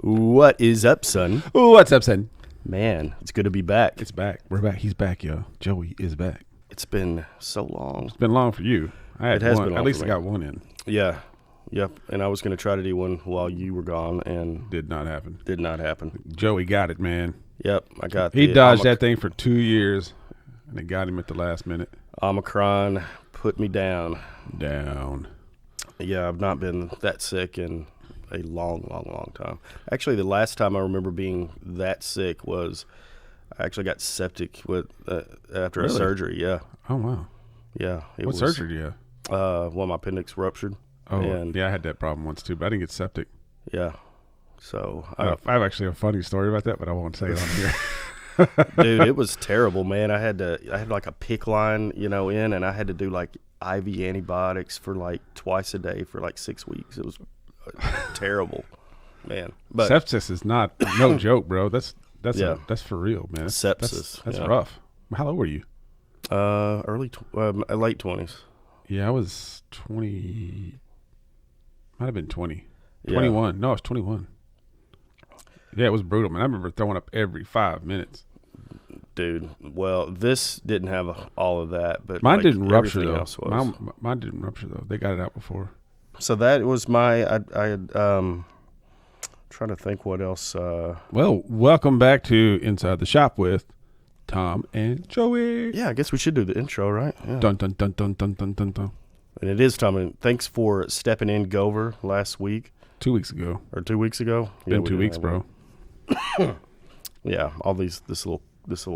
What is up, son? Ooh, what's up, son? Man, it's good to be back. It's back. We're back. He's back, yo. Joey is back. It's been so long. It's been long for you. It has been long. At least for I me. got one in. Yeah. Yep. And I was going to try to do one while you were gone, and Did not happen. did not happen. Joey got it, man. Yep. I got He the dodged that thing for 2 years, and it got him at the last minute. Omicron put me down. Down. Yeah, I've not been that sick in a long time. Actually, the last time I remember being that sick was I actually got septic after a surgery. Yeah. Oh, wow. Yeah. What surgery do you have? Well, my appendix ruptured. Oh, and yeah, I had that problem once, too, but I didn't get septic. yeah. So I have actually a funny story about that, but I won't say it on here. dude, it was terrible, man. I had like a PICC line, in, and I had to do like IV antibiotics for like twice a day for like 6 weeks. It was terrible, man. But sepsis is not no joke, bro. That's Yeah. that's for real, man. Sepsis, That's yeah. rough. How old were you? late 20s. Yeah, I was 20. Might have been 20. Yeah. 21. No, I was 21. Yeah, it was brutal, man. I remember throwing up every 5 minutes. Dude, well, this didn't have all of that, but Mine like, didn't rupture, everything though. else was. Mine didn't rupture, though. They got it out before. So that was my. I had trying to think what else. Well, welcome back to Inside the Shop with Tom and Joey. Yeah, I guess we should do the intro, right? Yeah. Dun, dun, dun, dun, dun, dun, dun, dun. And it is Tom. And thanks for stepping in, Gover, last week 2 weeks ago. or 2 weeks ago. Been we 2 didn't weeks, have bro. one. Yeah, all this little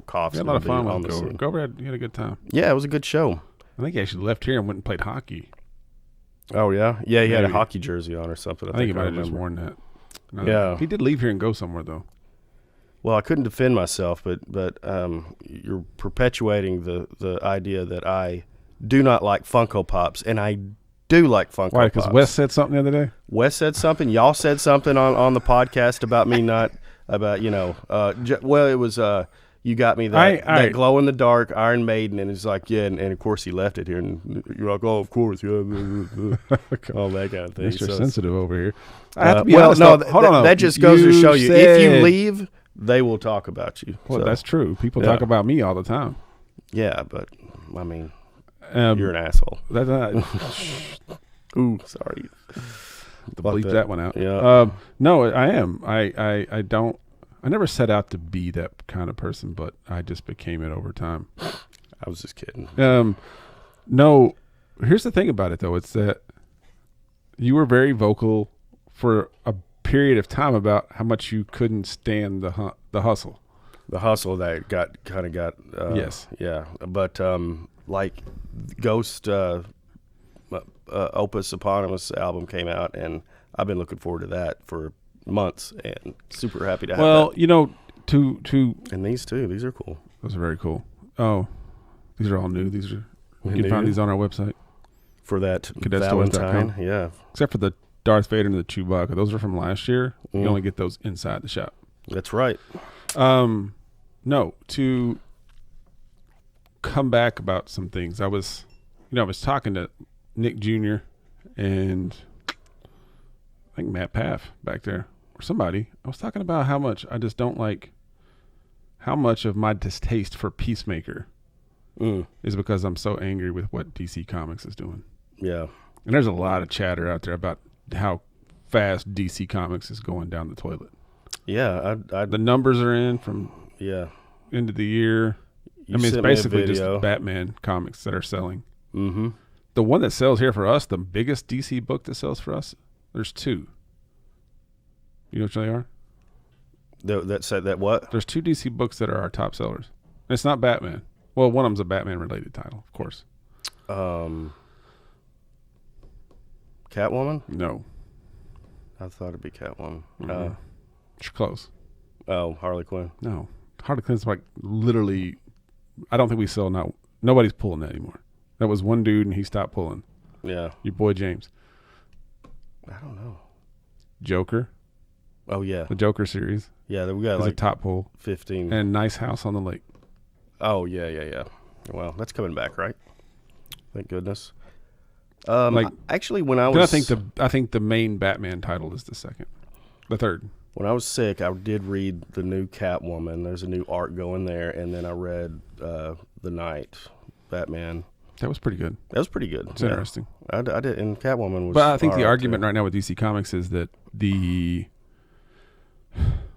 coughs. We had a lot of fun on with the Gover. scene. Gover had a good time. Yeah, it was a good show. I think he actually left here and went and played hockey. Oh yeah, yeah. He had a Maybe. hockey jersey on or something. I think he might have remember. just worn that. No, Yeah. He did leave here and go somewhere, though. Well, I couldn't defend myself, but you're perpetuating the idea that I do not like Funko Pops, and I do like Funko Why? Pops. Because Wes said something the other day? Wes said something. Y'all said something on the podcast about me not about well, it was you got me that glow in the dark Iron Maiden, and it's like and of course he left it here, and you're like, oh, of course, yeah, all that kind of thing. Mr. So Sensitive over here. I have to be well, honest, no, though. Hold on. that just goes to show you, if you said- leave, they will talk about you. Well, So, that's true. People yeah. talk about me all the time. yeah, but I mean, You're you're an asshole. That's not. Ooh, sorry. Bleep that one out. Yeah. No, I am. I don't. I never set out to be that kind of person, but I just became it over time. I was just kidding. No, here's the thing about it, though. It's that you were very vocal for a period of time about how much you couldn't stand the hustle. The hustle that got. Yes. Yeah, but like Ghost Opus Eponymous album came out, and I've been looking forward to that for months, and super happy to have Well, that. to And these too. These are cool. those are very cool. Oh, these are all new. These are you can New? find these on our website, For that CadetStories.com. Valentine. Yeah, except for the Darth Vader and the Chewbacca. Those are from last year. You Mm. only get those inside the shop. that's right. No, to come back about some things. I was talking to Nick Jr. and I think Matt Paff back there or somebody. I was talking about how much I just don't like how much of my distaste for Peacemaker is because I'm so angry with what DC Comics is doing. Yeah. And there's a lot of chatter out there about how fast DC Comics is going down the toilet. Yeah. The numbers are in from Yeah. end of the year. You I mean, it's sent me a basically just video. Batman comics that are selling. Mm-hmm. The one that sells here for us, the biggest DC book that sells for us, there's two. You know which they are? That said that what? There's two DC books that are our top sellers. And it's not Batman. Well, one of them's a Batman-related title, of course. Catwoman? No. I thought it'd be Catwoman. Mhm. It's close. Harley Quinn. No. Harley Quinn's like literally, I don't think we sell now. Nobody's pulling that anymore. That was one dude and he stopped pulling. Yeah. Your boy James. I don't know. Joker. Oh yeah. The Joker series. Yeah. We got Is a like top pull. 15. And Nice House on the Lake. Oh yeah. Well, that's coming back, right? Thank goodness. Like- Actually, when I Then was, I think the main Batman title is the third. When I was sick, I did read the new Catwoman. There's a new arc going there, and then I read The Night, Batman. That was pretty good. That was pretty good. It's interesting. I did, and Catwoman was. But I think the argument right now with DC Comics is that the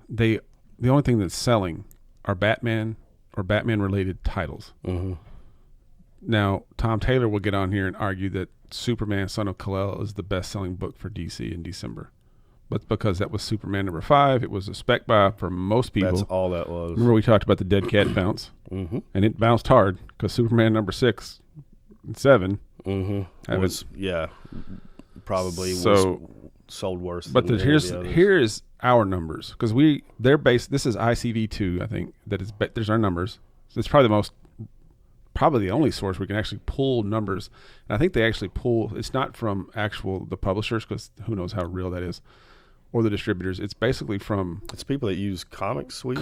only thing that's selling are Batman or Batman-related titles. Mm-hmm. Now, Tom Taylor will get on here and argue that Superman, Son of Kal-El is the best-selling book for DC in December. But because that was Superman number 5, it was a spec buy for most people. That's all that was. Remember we talked about the dead cat bounce? Mm-hmm. And it bounced hard because Superman number 6 and 7 was probably was sold worse. But than here's our numbers, because they're based. This is ICV2, I think. There's our numbers. So it's probably the only source we can actually pull numbers. And I think they actually pull. It's not from the publishers, because who knows how real that is, or the distributors. It's basically from. It's people that use Comic Suite.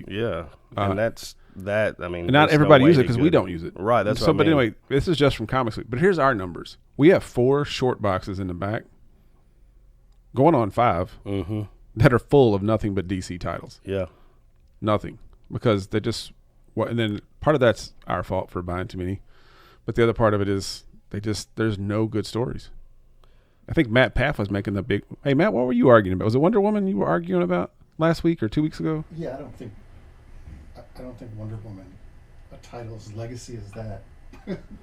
Yeah, and that's that. I mean, and not everybody uses it because we don't use it. Right. That's what I mean. But anyway, this is just from Comic Suite. But here's our numbers. We have 4 short boxes in the back, going on 5, that are full of nothing but DC titles. Yeah, nothing, because they just. And then part of that's our fault for buying too many, but the other part of it is there's no good stories. I think Matt Paff was making the big. Hey Matt, what were you arguing about? Was it Wonder Woman you were arguing about last week or 2 weeks ago? Yeah, I don't think Wonder Woman, a title as legacy as that,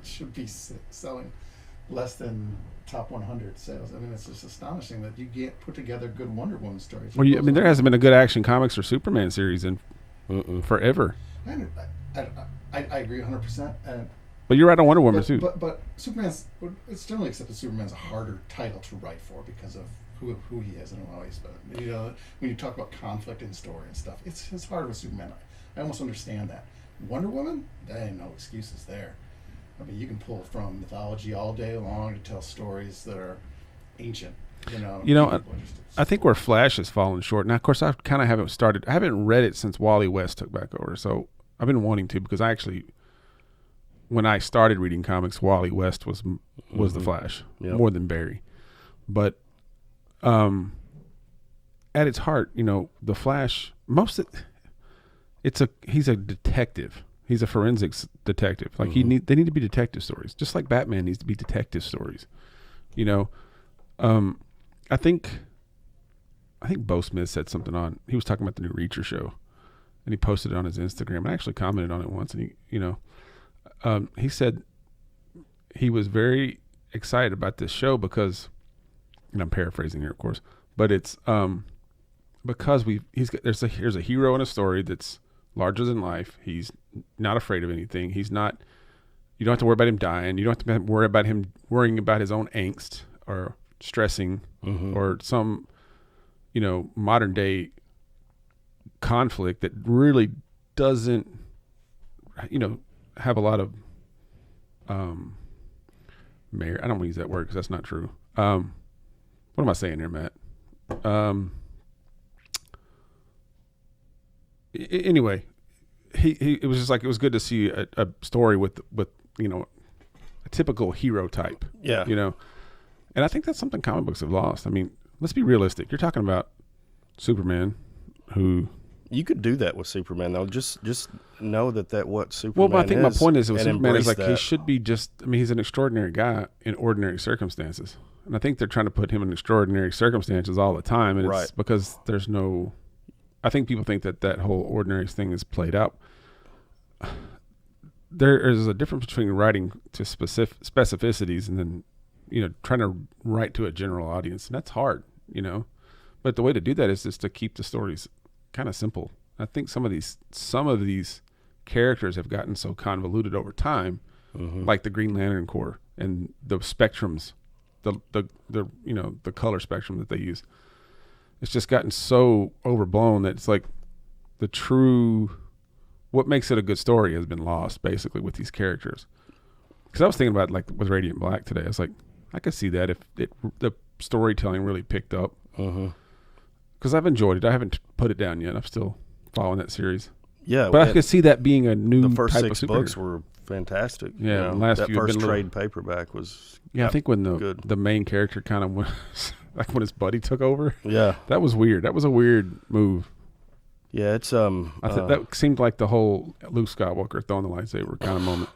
should be selling less than top 100 sales. I mean, it's just astonishing that you can't put together good Wonder Woman stories. Well, there hasn't been a good Action Comics or Superman series in forever. I agree 100%. But you're right on Wonder Woman too. But Superman's, it's generally accepted Superman's a harder title to write for because of who he is and how he's been. You know, when you talk about conflict in story and stuff, it's hard with Superman. I almost understand that. Wonder Woman, there ain't no excuses there. I mean, you can pull from mythology all day long to tell stories that are ancient. I think where Flash has fallen short. Now, of course, I kind of haven't read it since Wally West took back over. So I've been wanting to, because when I started reading comics, Wally West was the Flash more than Barry. But at its heart, the Flash, he's a detective. He's a forensics detective. Like they need to be detective stories, just like Batman needs to be detective stories. I think Bo Smith said something he was talking about the new Reacher show, and he posted it on his Instagram. I actually commented on it once, and he said he was very excited about this show because, and I'm paraphrasing here, of course, but it's because here's a hero in a story that's larger than life. He's not afraid of anything. You don't have to worry about him dying. You don't have to worry about him worrying about his own angst or stressing or some, modern day conflict that really doesn't, have a lot of, I don't want to use that word because that's not true. What am I saying here, Matt? Anyway, it was just like, it was good to see a story with a typical hero type. Yeah. And I think that's something comic books have lost. I mean, let's be realistic. You're talking about Superman, who you could do that with Superman though. Just know that what Superman. Well, but I think my point is with Superman is like that. He should be he's an extraordinary guy in ordinary circumstances, and I think they're trying to put him in extraordinary circumstances all the time, and it's because there's no. I think people think that whole ordinary thing is played out. There is a difference between writing to specificities and then, trying to write to a general audience, and that's hard, But the way to do that is just to keep the stories kind of simple. I think some of these characters have gotten so convoluted over time, like the Green Lantern Corps and the spectrums, the color spectrum that they use. It's just gotten so overblown that it's like what makes it a good story has been lost basically with these characters. Because I was thinking about with Radiant Black today. I was like, I could see that if the storytelling really picked up. Because I've enjoyed it. I haven't put it down yet. I'm still following that series. Yeah, but I could see that being a new type of superhero. The first 6 books were fantastic. Yeah, that first trade paperback was. Yeah, I think when the main character kind of went, Like when his buddy took over. Yeah. That was weird. That was a weird move. Yeah, it's I thought that seemed like the whole Luke Skywalker throwing the lightsaber kind of moment.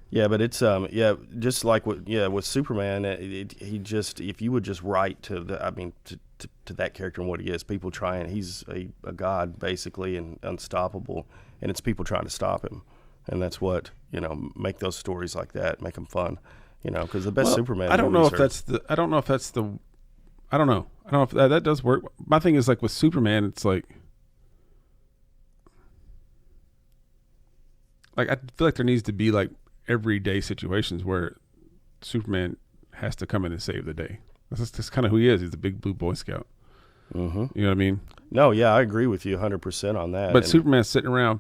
Yeah, but it's just like with Superman, he just, if you would just write to that character and what he is, people trying, he's a god basically and unstoppable, and it's people trying to stop him, and that's what, make those stories like that, make them fun, because the best Superman. I don't know if that's the. I don't know if that does work. My thing is like with Superman, it's like I feel like there needs to be like everyday situations where Superman has to come in and save the day. That's kind of who he is. He's the big blue Boy Scout. Mm-hmm. You know what I mean? No, yeah, I agree with you 100% on that. But Superman's sitting around.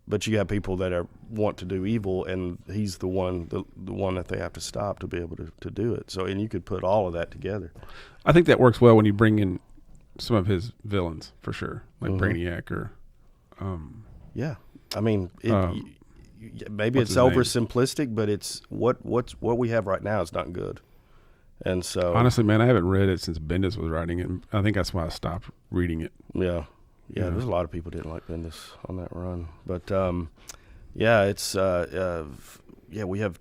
But you have people that want to do evil, and he's the one that they have to stop to be able to do it. So, and you could put all of that together. I think that works well when you bring in some of his villains, for sure, like Brainiac or. Yeah, I mean, maybe it's oversimplistic, but it's what we have right now is not good. And so, honestly, man, I haven't read it since Bendis was writing it. I think that's why I stopped reading it. Yeah. There's a lot of people didn't like Bendis on that run, but it's we have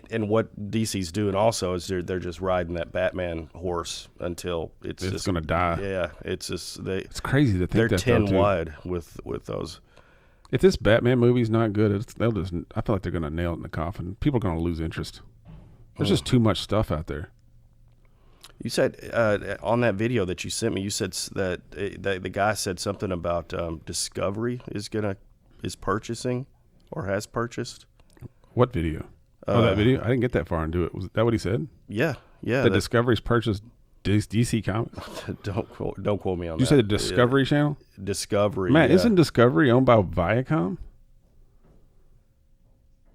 and what DC's doing also is they're just riding that Batman horse until it's just going to die. Yeah, it's just it's crazy to think they're that 10 wide with those. If this Batman movie's not good, I feel like they're going to nail it in the coffin. People are going to lose interest. There's just too much stuff out there. You said on that video that you sent me, you said that the guy said something about Discovery is purchasing or has purchased. What video? That video? I didn't get that far into it. Was that what he said? Yeah. The Discovery's purchased DC Comics. Don't quote me on that. You said the Discovery Channel? Discovery. Matt, isn't Discovery owned by Viacom?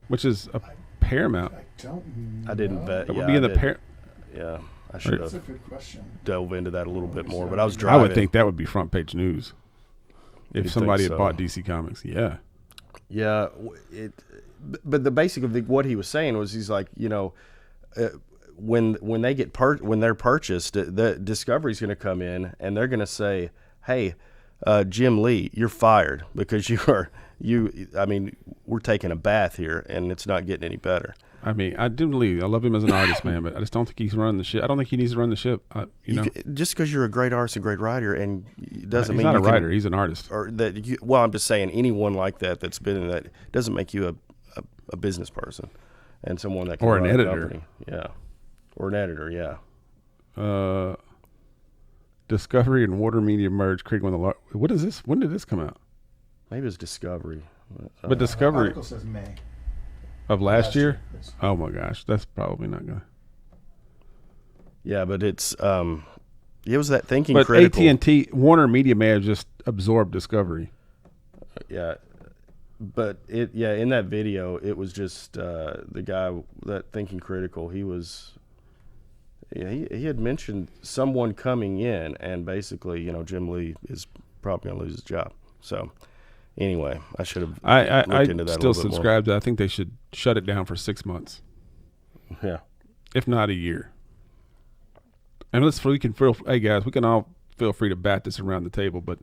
Which is a Paramount. I don't know. I didn't bet. It would be in the Yeah, I should That's a have good question. dove into that a little bit more, but I was driving. I would think that would be front page news if somebody had bought DC Comics. Yeah. Yeah, but the basic of what he was saying was he's like, when they get when they're purchased, the Discovery's going to come in and they're going to say, "Hey, Jim Lee, you're fired because we're taking a bath here and it's not getting any better." I mean, I love him as an artist, man, but I just don't think he's running the ship. I don't think he needs to run the ship. Just because you're a great artist, a great writer, and it doesn't mean he's not a writer. He's an artist. Or that. I'm just saying, anyone like that's been in that doesn't make you a business person and someone that can or an run a editor. company. Yeah, or an editor. Yeah. Discovery and Warner Media merged, creating one of the what is this? When did this come out? Maybe it's Discovery. But Discovery. Article says May. Of last year? Yes. Oh my gosh, that's probably not gonna. Yeah, but it's it was that thinking but critical. AT&T, Warner Media may have just absorbed Discovery. Yeah, but in that video, it was just the guy that thinking critical. He was, he had mentioned someone coming in, and basically, Jim Lee is probably gonna lose his job. So. Anyway, I should have looked into that a little bit more. I still subscribe to. I think they should shut it down for 6 months. Yeah, if not a year. And hey guys, we can all feel free to bat this around the table, but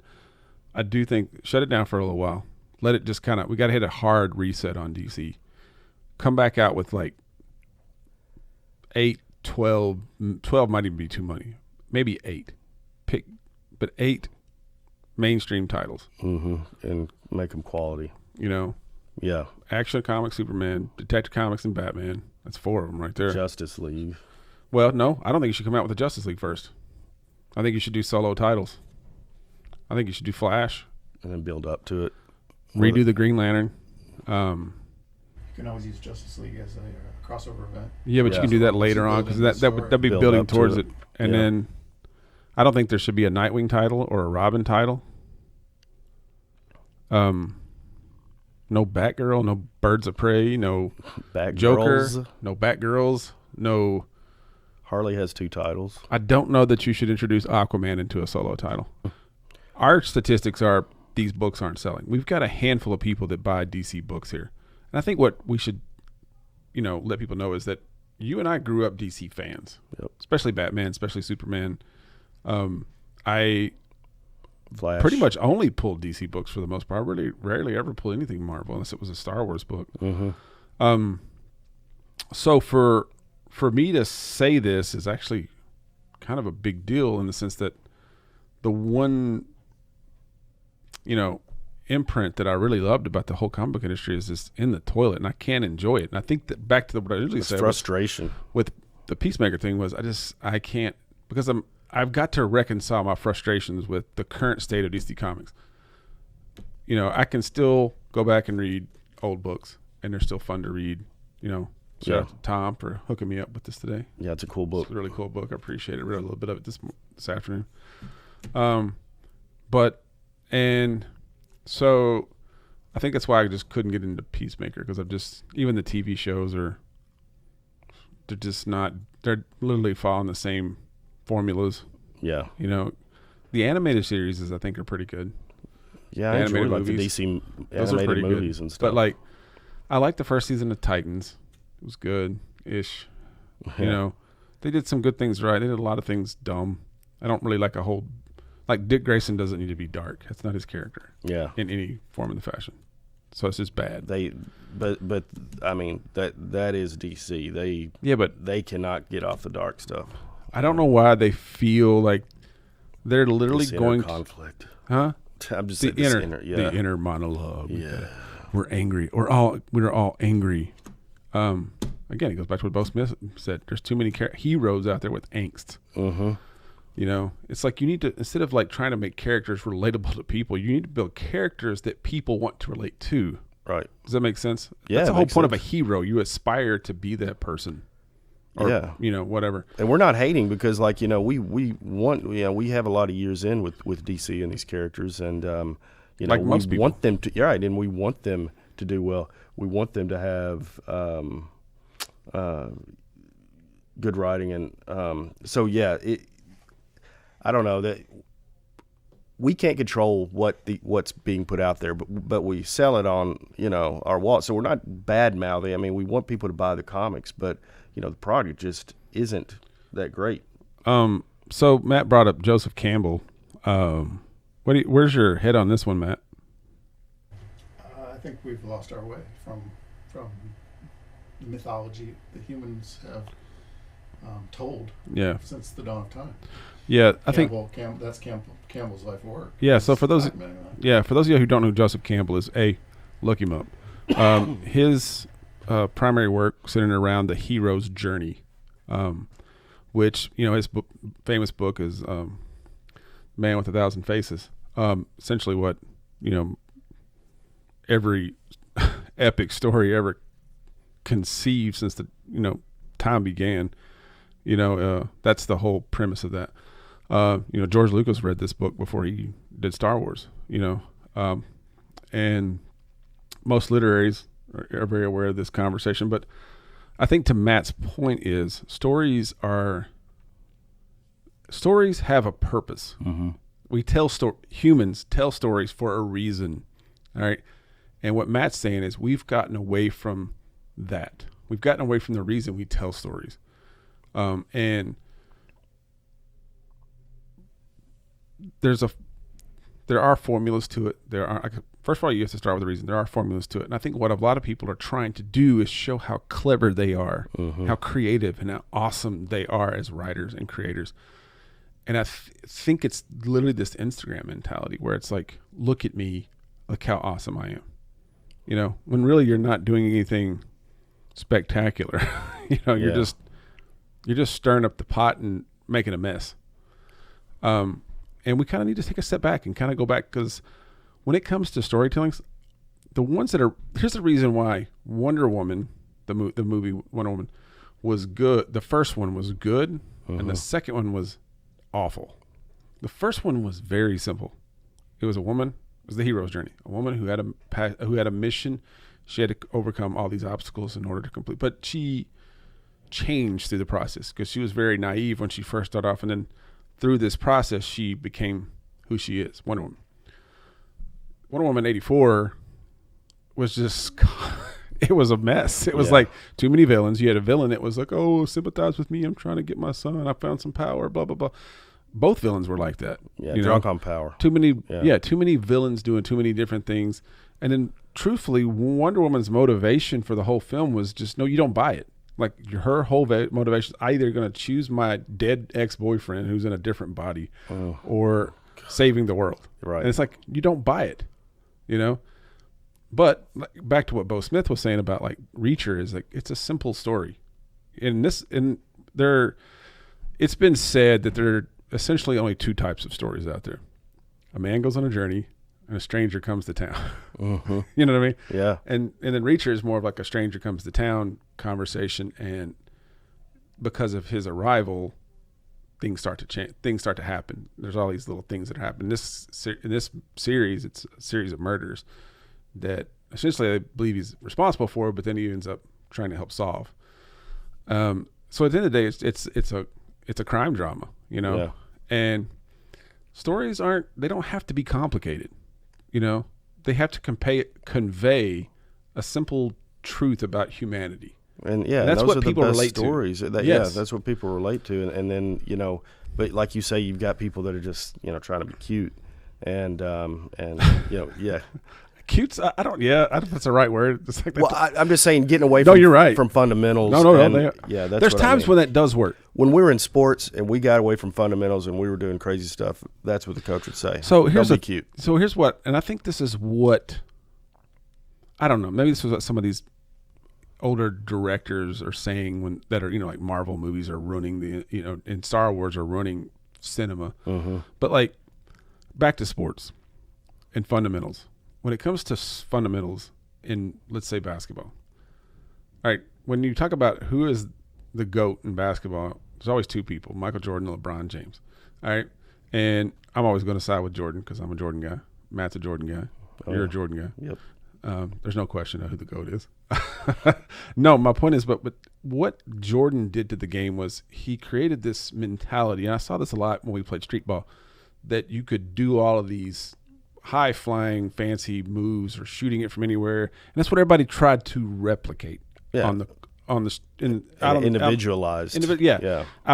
I do think shut it down for a little while. Let it just we got to hit a hard reset on DC. Come back out with like 8, 12 might even be too many. Maybe 8. But 8 mainstream titles. Mm-hmm. And make them quality. Yeah. Action Comics, Superman, Detective Comics, and Batman. That's 4 of them right there. Justice League. Well, no, I don't think you should come out with the Justice League first. I think you should do solo titles. I think you should do Flash. And then build up to it. Redo the Green Lantern. You can always use Justice League as a crossover event. Yeah, but you can do that later on because that'd be building towards it. And then I don't think there should be a Nightwing title or a Robin title. No Batgirl, no Birds of Prey, no Joker, no Batgirls, no. Harley has 2 titles. I don't know that you should introduce Aquaman into a solo title. Our statistics are these books aren't selling. We've got a handful of people that buy DC books here. And I think what we should, let people know is that you and I grew up DC fans, Yep. especially Batman, especially Superman. I Flash. pretty much only pulled DC books for the most part. I really rarely ever pulled anything Marvel unless it was a Star Wars book. Mm-hmm. So for me to say this is actually kind of a big deal in the sense that the one, imprint that I really loved about the whole comic book industry is just in the toilet, and I can't enjoy it. And I think that back to what I usually say, frustration with the Peacemaker thing was I can't, because I've got to reconcile my frustrations with the current state of DC Comics. I can still go back and read old books, and they're still fun to read. Shout out to Tom for hooking me up with this today. Yeah, it's a cool book. It's a really cool book. I appreciate it. I read a little bit of it this afternoon. So I think that's why I just couldn't get into Peacemaker, because even the TV shows they're just not, they're literally following the same formulas. Yeah. The animated series I think are pretty good. Yeah, I enjoy like the DC animated movies good. And stuff. But I liked the first season of Titans. It was good-ish. Yeah. They did some good things right. They did a lot of things dumb. I don't really like Dick Grayson doesn't need to be dark. That's not his character. Yeah. In any form of the fashion. So it's just bad. But I mean that is DC. They cannot get off the dark stuff. I don't know why they feel like they're literally This going conflict. Huh? I'm just the saying inner monologue. Yeah. We're angry, we're all angry. Again, it goes back to what Bo Smith said. There's too many heroes out there with angst. Mm-hmm. It's like you need to, instead of trying to make characters relatable to people, you need to build characters that people want to relate to. Right. Does that make sense? Yeah. That's the whole point of a hero. You aspire to be that person. Or, whatever. And we're not hating because, we want, we have a lot of years in with DC and these characters, and we want them to, and we want them to do well. We want them to have good writing, and I don't know that we can't control what's being put out there, but we sell it on our wall. So we're not bad mouthing. I mean, we want people to buy the comics, but the product just isn't that great. So Matt brought up Joseph Campbell. Where's your head on this one, Matt? I think we've lost our way from the mythology that humans have told since the dawn of time. Yeah, that's Campbell's life work. Yeah, so for those of you who don't know who Joseph Campbell is, look him up. His primary work centered around the hero's journey, which his famous book is Man with a Thousand Faces. Essentially, what every epic story ever conceived since the time began. That's the whole premise of that. George Lucas read this book before he did Star Wars. And most literaries are very aware of this conversation, but I think to Matt's point is stories have a purpose. Mm-hmm. Humans tell stories for a reason. All right. And what Matt's saying is we've gotten away from that. We've gotten away from the reason we tell stories. And there are formulas to it. First of all, you have to start with the reason. There are formulas to it. And I think what a lot of people are trying to do is show how clever they are, mm-hmm. how creative and how awesome they are as writers and creators. And I think it's literally this Instagram mentality where it's like, look at me, look how awesome I am. When really you're not doing anything spectacular. You're just stirring up the pot and making a mess. And we kind of need to take a step back and kind of go back, because when it comes to storytelling, the ones that here's the reason why Wonder Woman, the movie Wonder Woman, was good. The first one was good, mm-hmm. and the second one was awful. The first one was very simple. It was a woman. It was the hero's journey. A woman who had a mission. She had to overcome all these obstacles in order to complete. But she changed through the process because she was very naive when she first started off, and then through this process, she became who she is, Wonder Woman. Wonder Woman 84 was just, it was a mess. It was like too many villains. You had a villain that was like, oh, sympathize with me. I'm trying to get my son. I found some power, blah, blah, blah. Both villains were like that. Yeah, drunk on power. Too many villains doing too many different things. And then, truthfully, Wonder Woman's motivation for the whole film was just, no, you don't buy it. Like, her whole motivation is either going to choose my dead ex-boyfriend who's in a different body or saving the world. Right. And it's like, you don't buy it, you know? But back to what Bo Smith was saying about, like, Reacher is, like, it's a simple story. It's been said that there are essentially only two types of stories out there. A man goes on a journey and a stranger comes to town. Mm-hmm. You know what I mean? Yeah. And then Reacher is more of like a stranger comes to town conversation, and because of his arrival, things start to change. Things start to happen. There's all these little things that happen. In this series, it's a series of murders that essentially I believe he's responsible for, but then he ends up trying to help solve. So at the end of the day, it's a crime drama, you know? Yeah. And stories they don't have to be complicated, you know? They have to convey a simple truth about humanity. And that's what are people the best relate stories. to. Yeah, that's what people relate to. And then, you know, but like you say, you've got people that are just, you know, trying to be cute. And you know, yeah. Cute's, I don't know if that's the right word. It's like I'm just saying getting away from, you're right. from fundamentals. No. There's times when that does work. When we were in sports and we got away from fundamentals and we were doing crazy stuff, that's what the coach would say. So Don't be cute. So here's what, and I think this is what, I don't know, maybe this was what some of these older directors are saying that are, you know, like Marvel movies are ruining the, you know, and Star Wars are ruining cinema. Mm-hmm. But like, back to sports and fundamentals. When it comes to fundamentals in, let's say, basketball, all right, when you talk about who is the GOAT in basketball, there's always two people, Michael Jordan and LeBron James. All right? And I'm always going to side with Jordan because I'm a Jordan guy. Matt's a Jordan guy. You're a Jordan guy. Yep. There's no question of who the GOAT is. No, my point is, but what Jordan did to the game was he created this mentality, and I saw this a lot when we played street ball, that you could do all of these high-flying, fancy moves or shooting it from anywhere, and that's what everybody tried to replicate individualized. Out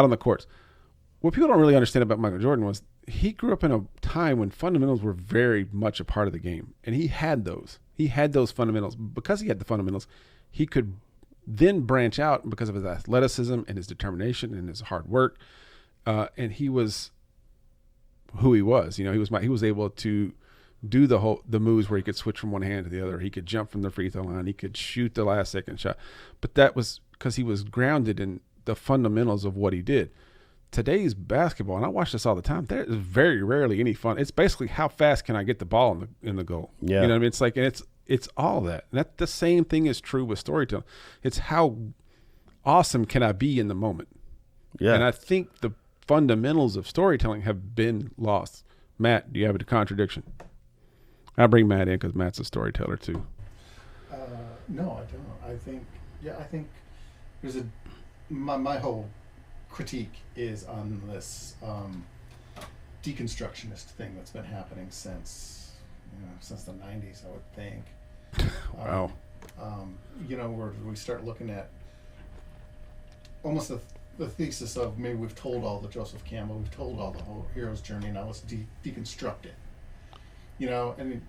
on the courts. What people don't really understand about Michael Jordan was he grew up in a time when fundamentals were very much a part of the game, and he had those. He had those fundamentals. Because he had the fundamentals, he could then branch out because of his athleticism and his determination and his hard work, and he was who he was. You know, he was able to do the moves where he could switch from one hand to the other. He could jump from the free throw line. He could shoot the last second shot. But that was because he was grounded in the fundamentals of what he did. Today's basketball, and I watch this all the time, there is very rarely any fun. It's basically how fast can I get the ball in the goal. Yeah. You know what I mean? It's like, and it's all that. And the same thing is true with storytelling. It's how awesome can I be in the moment. Yeah. And I think the fundamentals of storytelling have been lost. Matt, do you have a contradiction? I bring Matt in because Matt's a storyteller too. No, I don't. I think there's my whole critique is on this deconstructionist thing that's been happening since the 90s, I would think. Wow. Where we start looking at almost the thesis of maybe we've told all the Joseph Campbell, we've told all the whole hero's journey, now let's deconstruct it. You want to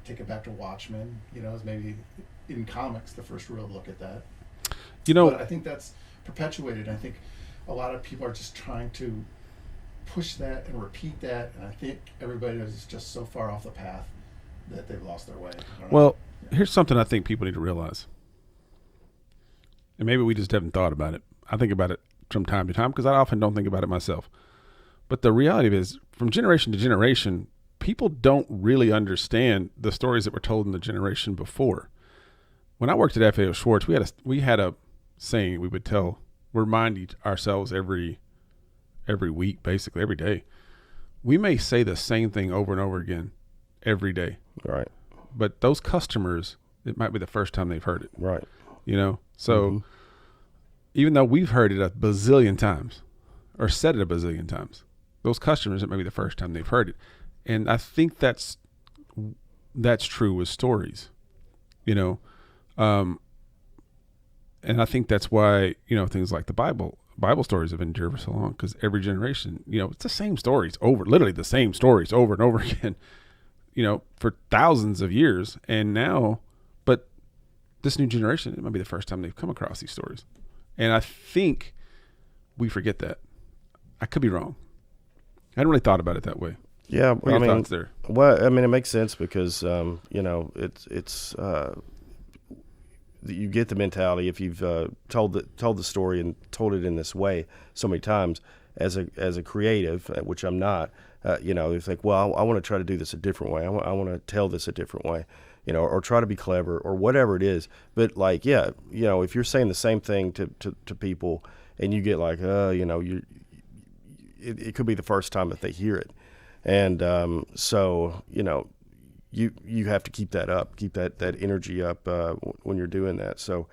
take it back to Watchmen, as maybe in comics the first real look at that. But I think that's perpetuated. I think a lot of people are just trying to push that and repeat that, and I think everybody is just so far off the path that they've lost their way. Well, here's something I think people need to realize, and maybe we just haven't thought about it. I think about it from time to time because I often don't think about it myself. But the reality is, from generation to generation, people don't really understand the stories that were told in the generation before. When I worked at FAO Schwartz, we had a saying we would remind ourselves every week, basically every day. We may say the same thing over and over again every day. Right. But those customers, it might be the first time they've heard it. Right. So even though we've heard it a bazillion times or said it a bazillion times, those customers, it may be the first time they've heard it. And I think that's true with stories. And I think that's why, things like the Bible stories have endured for so long, because every generation, it's the same stories literally the same stories over and over again, for thousands of years. And now, but this new generation, it might be the first time they've come across these stories. And I think we forget that. I could be wrong. I hadn't really thought about it that way. Yeah. What are your thoughts there? Well, I mean, it makes sense because, it's you get the mentality if you've told the story and told it in this way so many times as a creative, which I'm not. You think, well, I want to try to do this a different way. I want to tell this a different way, or try to be clever or whatever it is. But if you're saying the same thing to people and you get like, it could be the first time that they hear it, and you have to keep that up, keep that energy up when you're doing that. So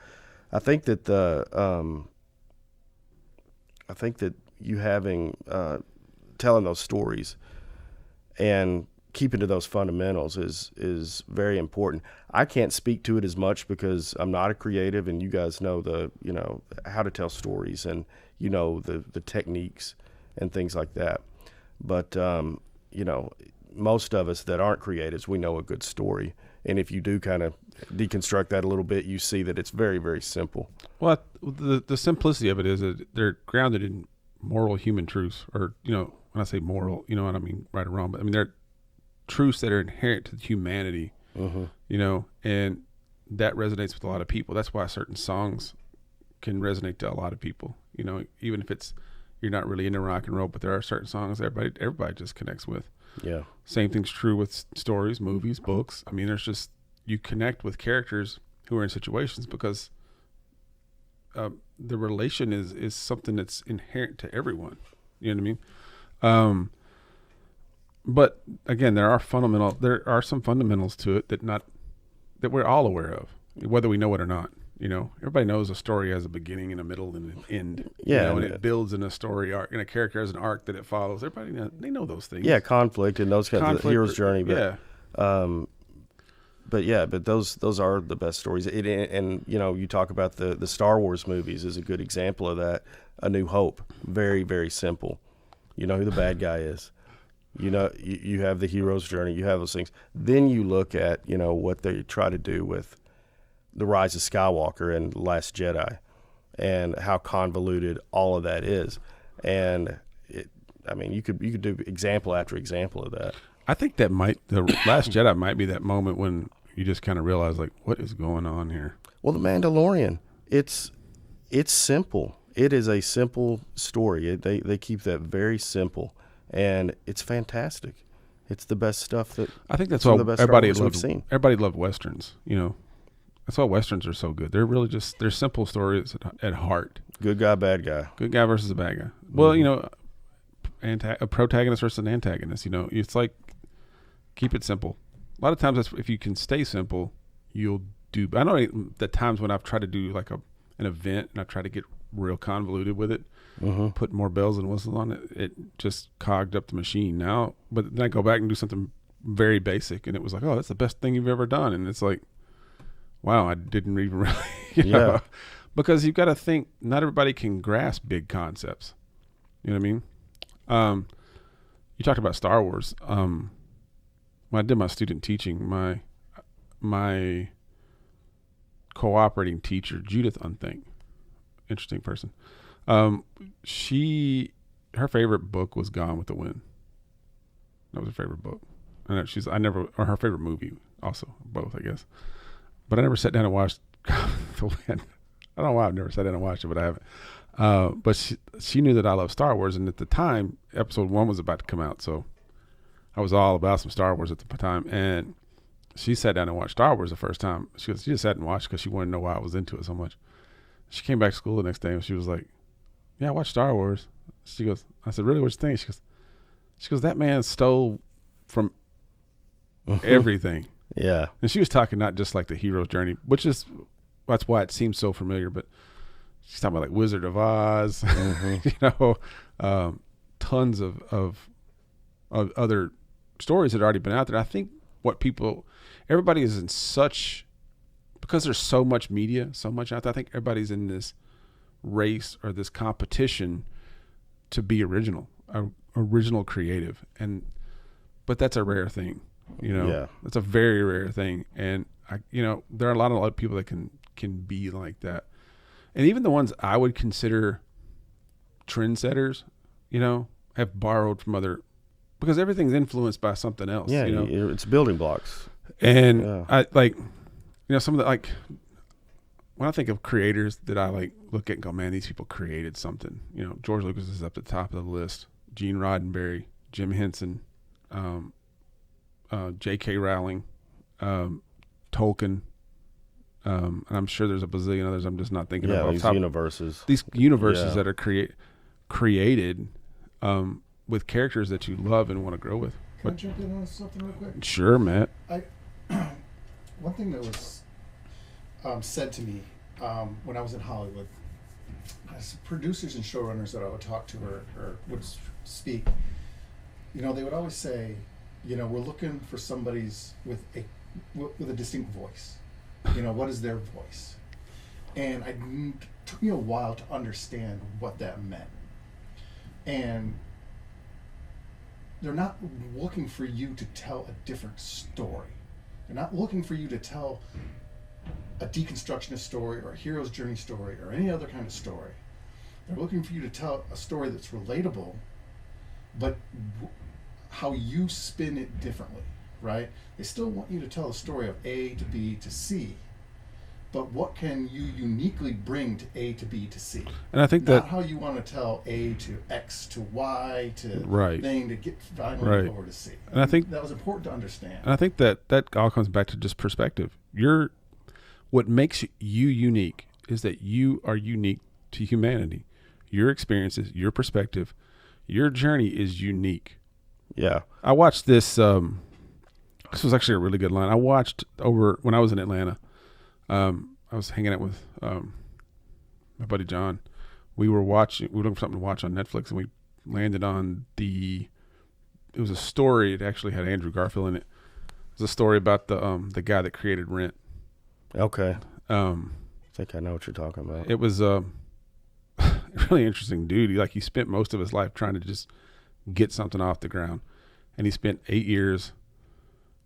I think that you having telling those stories and keeping to those fundamentals is very important. I can't speak to it as much because I'm not a creative, and you guys know how to tell stories and the techniques and things like that. But most of us that aren't creatives, we know a good story. And if you do kind of deconstruct that a little bit, you see that it's very, very simple. Well, the simplicity of it is that they're grounded in moral human truths, or, when I say moral, I don't mean right or wrong, but I mean, they're truths that are inherent to humanity, and that resonates with a lot of people. That's why certain songs can resonate to a lot of people, even if you're not really into rock and roll, but there are certain songs everybody just connects with. Yeah. Same thing's true with stories, movies, books. I mean, there's just, you connect with characters who are in situations because the relation is something that's inherent to everyone. You know what I mean? But again, there are some fundamentals to it that we're all aware of, whether we know it or not. Everybody knows a story has a beginning and a middle and an end. Yeah, and it builds in a story arc, and a character has an arc that it follows. Everybody they know those things. Yeah, conflict and those kinds of hero's journey. But, but those are the best stories. You talk about the Star Wars movies is a good example of that. A New Hope, very, very simple. You know who the bad guy is. You have the hero's journey. You have those things. Then you look at what they try to do with The Rise of Skywalker and Last Jedi, and how convoluted all of that is. And you could do example after example of that. I think the Last Jedi might be that moment when you just kind of realize, like, what is going on here? Well, The Mandalorian, it's simple. It is a simple story. They keep that very simple, and it's fantastic. It's the best stuff that I think that's what everybody loved. We've seen. Everybody loved Westerns, That's why Westerns are so good. They're really they're simple stories at heart. Good guy, bad guy. Good guy versus a bad guy. Well, a protagonist versus an antagonist. It's like, keep it simple. A lot of times, if you can stay simple, you'll do. I know the times when I've tried to do like an event and I've tried to get real convoluted with it, put more bells and whistles on it, it just cogged up the machine now. But then I go back and do something very basic, and it was like, oh, that's the best thing you've ever done. And it's like, wow, I didn't even really, because you've got to think, not everybody can grasp big concepts. You know what I mean? You talked about Star Wars. When I did my student teaching, my cooperating teacher, Judith Unthink, interesting person. Her favorite book was Gone with the Wind. That was her favorite book. And or her favorite movie also, both, I guess. But I never sat down and watched Gone with the Wind. I don't know why I've never sat down and watched it, but I haven't. But she knew that I love Star Wars, and at the time, episode 1 was about to come out, so I was all about some Star Wars at the time. And she sat down and watched Star Wars the first time. She just sat and watched because she wanted to know why I was into it so much. She came back to school the next day, and she was like, "Yeah, I watched Star Wars." She goes, I said, "Really? What'd you think?" She goes, "That man stole from everything." Yeah. And she was talking not just like the hero's journey, that's why it seems so familiar, but she's talking about like Wizard of Oz, tons of other stories that had already been out there. I think everybody is in such because there's so much media, so much out there. I think everybody's in this race or this competition to be original creative, but that's a rare thing, It's a very rare thing, and there are a lot of people that can be like that, and even the ones I would consider trendsetters, have borrowed from other, because everything's influenced by something else. Yeah, it's building blocks, and I like, some of the when I think of creators that I look at and go, man, these people created something. George Lucas is up at the top of the list. Gene Roddenberry, Jim Henson, J.K. Rowling, Tolkien, and I'm sure there's a bazillion others I'm just not thinking of. These universes. These universes that are created with characters that you love and want to grow with. Can I jump in on something real quick? Sure, Matt. One thing that was said to me when I was in Hollywood, as producers and showrunners that I would talk to or would speak, they would always say, we're looking for somebody's with a distinct voice. What is their voice? And it took me a while to understand what that meant. And they're not looking for you to tell a different story. They're not looking for you to tell a deconstructionist story or a hero's journey story or any other kind of story. They're looking for you to tell a story that's relatable, but how you spin it differently, right? They still want you to tell a story of A to B to C, but what can you uniquely bring to A to B to C? And I think not how you want to tell A to X to Y to thing to get finally over to C. And I think that was important to understand. And I think that all comes back to just perspective. What makes you unique is that you are unique to humanity. Your experiences, your perspective, your journey is unique. Yeah. I watched this. This was actually a really good line. I watched over when I was in Atlanta. I was hanging out with my buddy John. We were looking for something to watch on Netflix, and we landed on it was a story. It actually had Andrew Garfield in it. It was a story about the guy that created Rent. Okay. I think I know what you're talking about. It was a really interesting dude. He spent most of his life trying to just get something off the ground, and he spent 8 years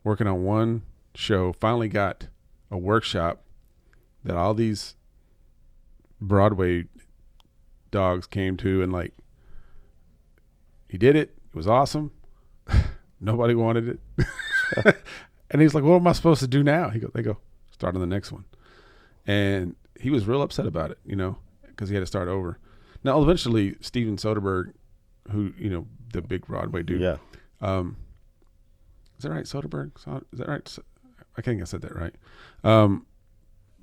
working on one show. Finally got a workshop that all these Broadway dogs came to, and he did it. It was awesome. Nobody wanted it. And he's like, what am I supposed to do now? They go, start on the next one. And he was real upset about it, because he had to start over. Now, eventually, Steven Soderbergh, who, the big Broadway dude. Yeah. Is that right, Soderbergh? Is that right? I think I said that right.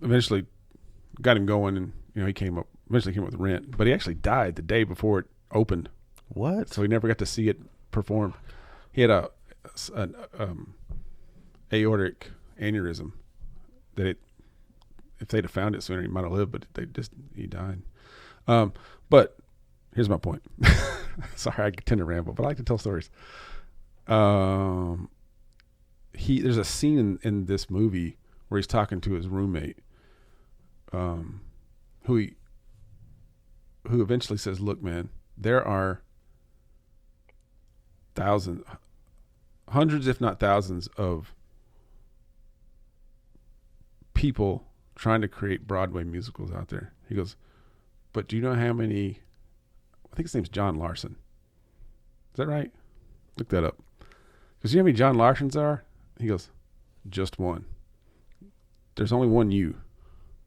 Eventually got him going, and, he eventually came up with Rent. But he actually died the day before it opened. What? So he never got to see it performed. He had an aortic aneurysm that if they'd have found it sooner, he might have lived, but he died. But here's my point. Sorry, I tend to ramble, but I like to tell stories. There's a scene in this movie where he's talking to his roommate, who eventually says, look, man, there are hundreds, if not thousands, of people trying to create Broadway musicals out there. He goes, but do you know how many? I think his name's John Larson. Is that right? Look that up. Because you know how many John Larsons are? He goes, just one. There's only one you.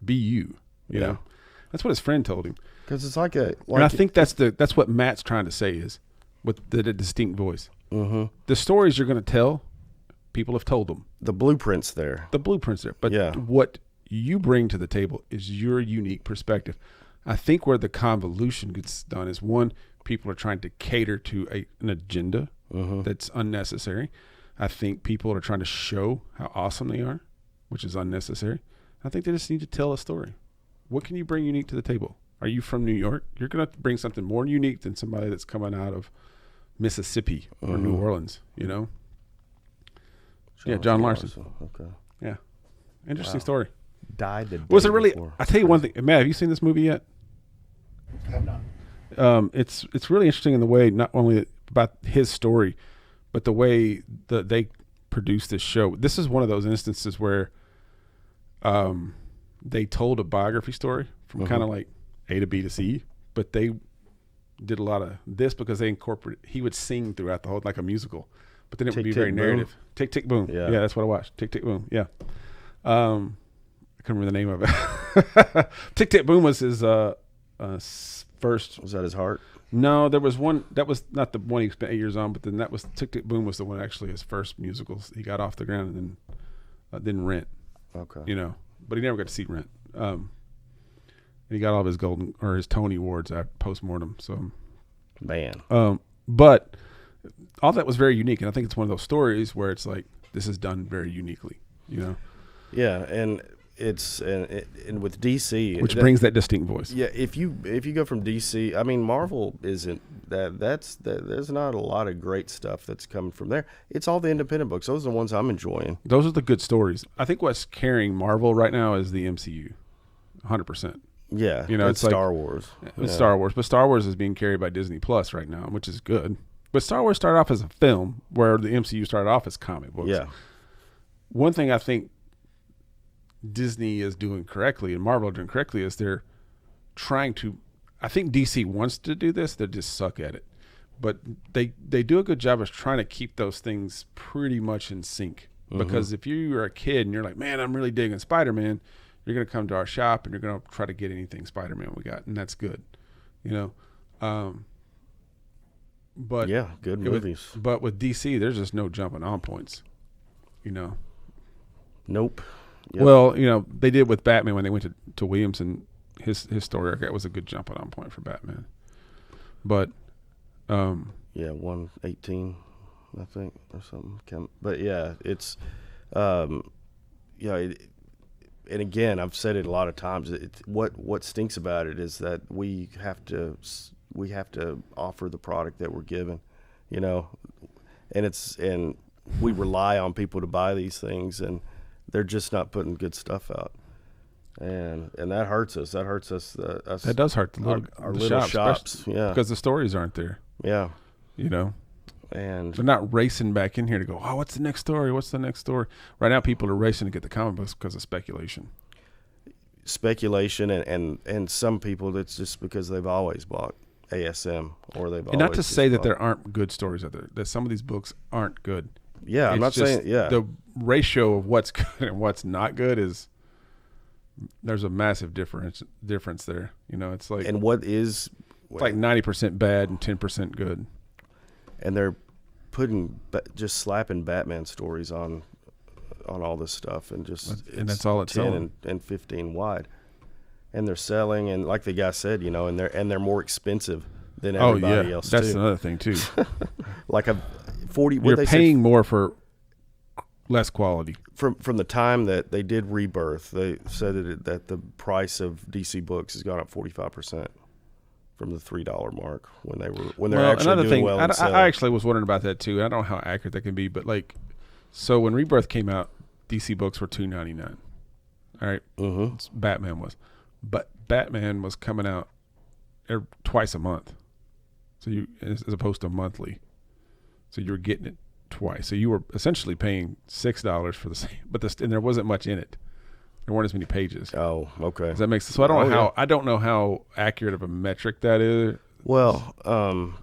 Be you. You know? That's what his friend told him. Because it's and I think that's what Matt's trying to say is with the distinct voice. Mm-hmm. The stories you're going to tell, people have told them. The blueprint's there. But what you bring to the table is your unique perspective. I think where the convolution gets done is, one, people are trying to cater to an agenda that's unnecessary. I think people are trying to show how awesome they are, which is unnecessary. I think they just need to tell a story. What can you bring unique to the table? Are you from New York? You're going to bring something more unique than somebody that's coming out of Mississippi or New Orleans, John Larson. Okay. Yeah. Interesting story. Died the day Was it really? before. I tell you one thing, Matt. Have you seen this movie yet? I have not. It's really interesting in the way not only about his story, but the way that they produced this show. This is one of those instances where they told a biography story from kind of like A to B to C, but they did a lot of this because they he would sing throughout the whole, like a musical, but then it would be very narrative. Tick, tick, boom. Yeah, that's what I watched. Tick, tick, boom. Yeah. I couldn't remember the name of it. Tick, tick, boom was his first. Was that his heart? No, there was one that was not the one he spent 8 years on, but then that was Tick Tick Boom was the one actually his first musicals. He got off the ground and then didn't Rent. Okay. You know, but he never got to see Rent. And he got all of his his Tony Awards at postmortem. So, man. But all that was very unique, and I think it's one of those stories where it's like this is done very uniquely. You know. Yeah, and. It's and with DC, which brings that distinct voice. Yeah, if you go from DC, I mean Marvel isn't that's there's not a lot of great stuff that's coming from there. It's all the independent books. Those are the ones I'm enjoying. Those are the good stories. I think what's carrying Marvel right now is the MCU, 100%. Yeah, you know, it's Star like, Wars. It's Star Wars, but Star Wars is being carried by Disney Plus right now, which is good. But Star Wars started off as a film, where the MCU started off as comic books. Yeah. One thing I think Disney is doing correctly and Marvel are doing correctly is they're trying to, I think DC wants to do this, they just suck at it, but they do a good job of trying to keep those things pretty much in sync. Because if you are a kid and you're like, man, I'm really digging Spider-Man, you're going to come to our shop and you're going to try to get anything Spider-Man we got, and that's good, you know. But yeah, good movies. But with DC, there's just no jumping on points, you know. Nope. Yep. Well, you know, they did with Batman when they went to Williamson. His story arc, that was a good jumping on point for Batman. But yeah, 118, I think, or something. But yeah, it's and again, I've said it a lot of times. What stinks about it is that we have to offer the product that we're given, you know, and we rely on people to buy these things, and they're just not putting good stuff out, and that hurts us. That hurts us. That does hurt our little shops. Yeah, because the stories aren't there. Yeah, you know, and they're not racing back in here to go, oh, what's the next story? What's the next story? Right now, people are racing to get the comic books because of speculation. And some people, it's just because they've always bought ASM or they've. And not to say that there aren't good stories out there. That some of these books aren't good. Yeah, I'm not saying. Yeah, the ratio of what's good and what's not good is there's a massive difference there. You know, it's like, and what is it's like 90% bad and 10% good. And they're just slapping Batman stories on all this stuff, and that's all it's 10 selling. and 15 wide, and they're selling, and like the guy said, you know, and they're more expensive than everybody else. That's another thing too. Like a 40. You're paying more for less quality. From the time that they did Rebirth, they said that the price of DC books has gone up 45% from the $3 mark when they're actually doing well. I actually was wondering about that too. I don't know how accurate that can be, but like, so when Rebirth came out, DC books were $2.99. All right, Batman was, but Batman was coming out twice a month, so as opposed to monthly. So you were getting it twice. So you were essentially paying $6 for the same, and there wasn't much in it. There weren't as many pages. Oh, okay. Does that make sense? So I don't know how accurate of a metric that is. Well,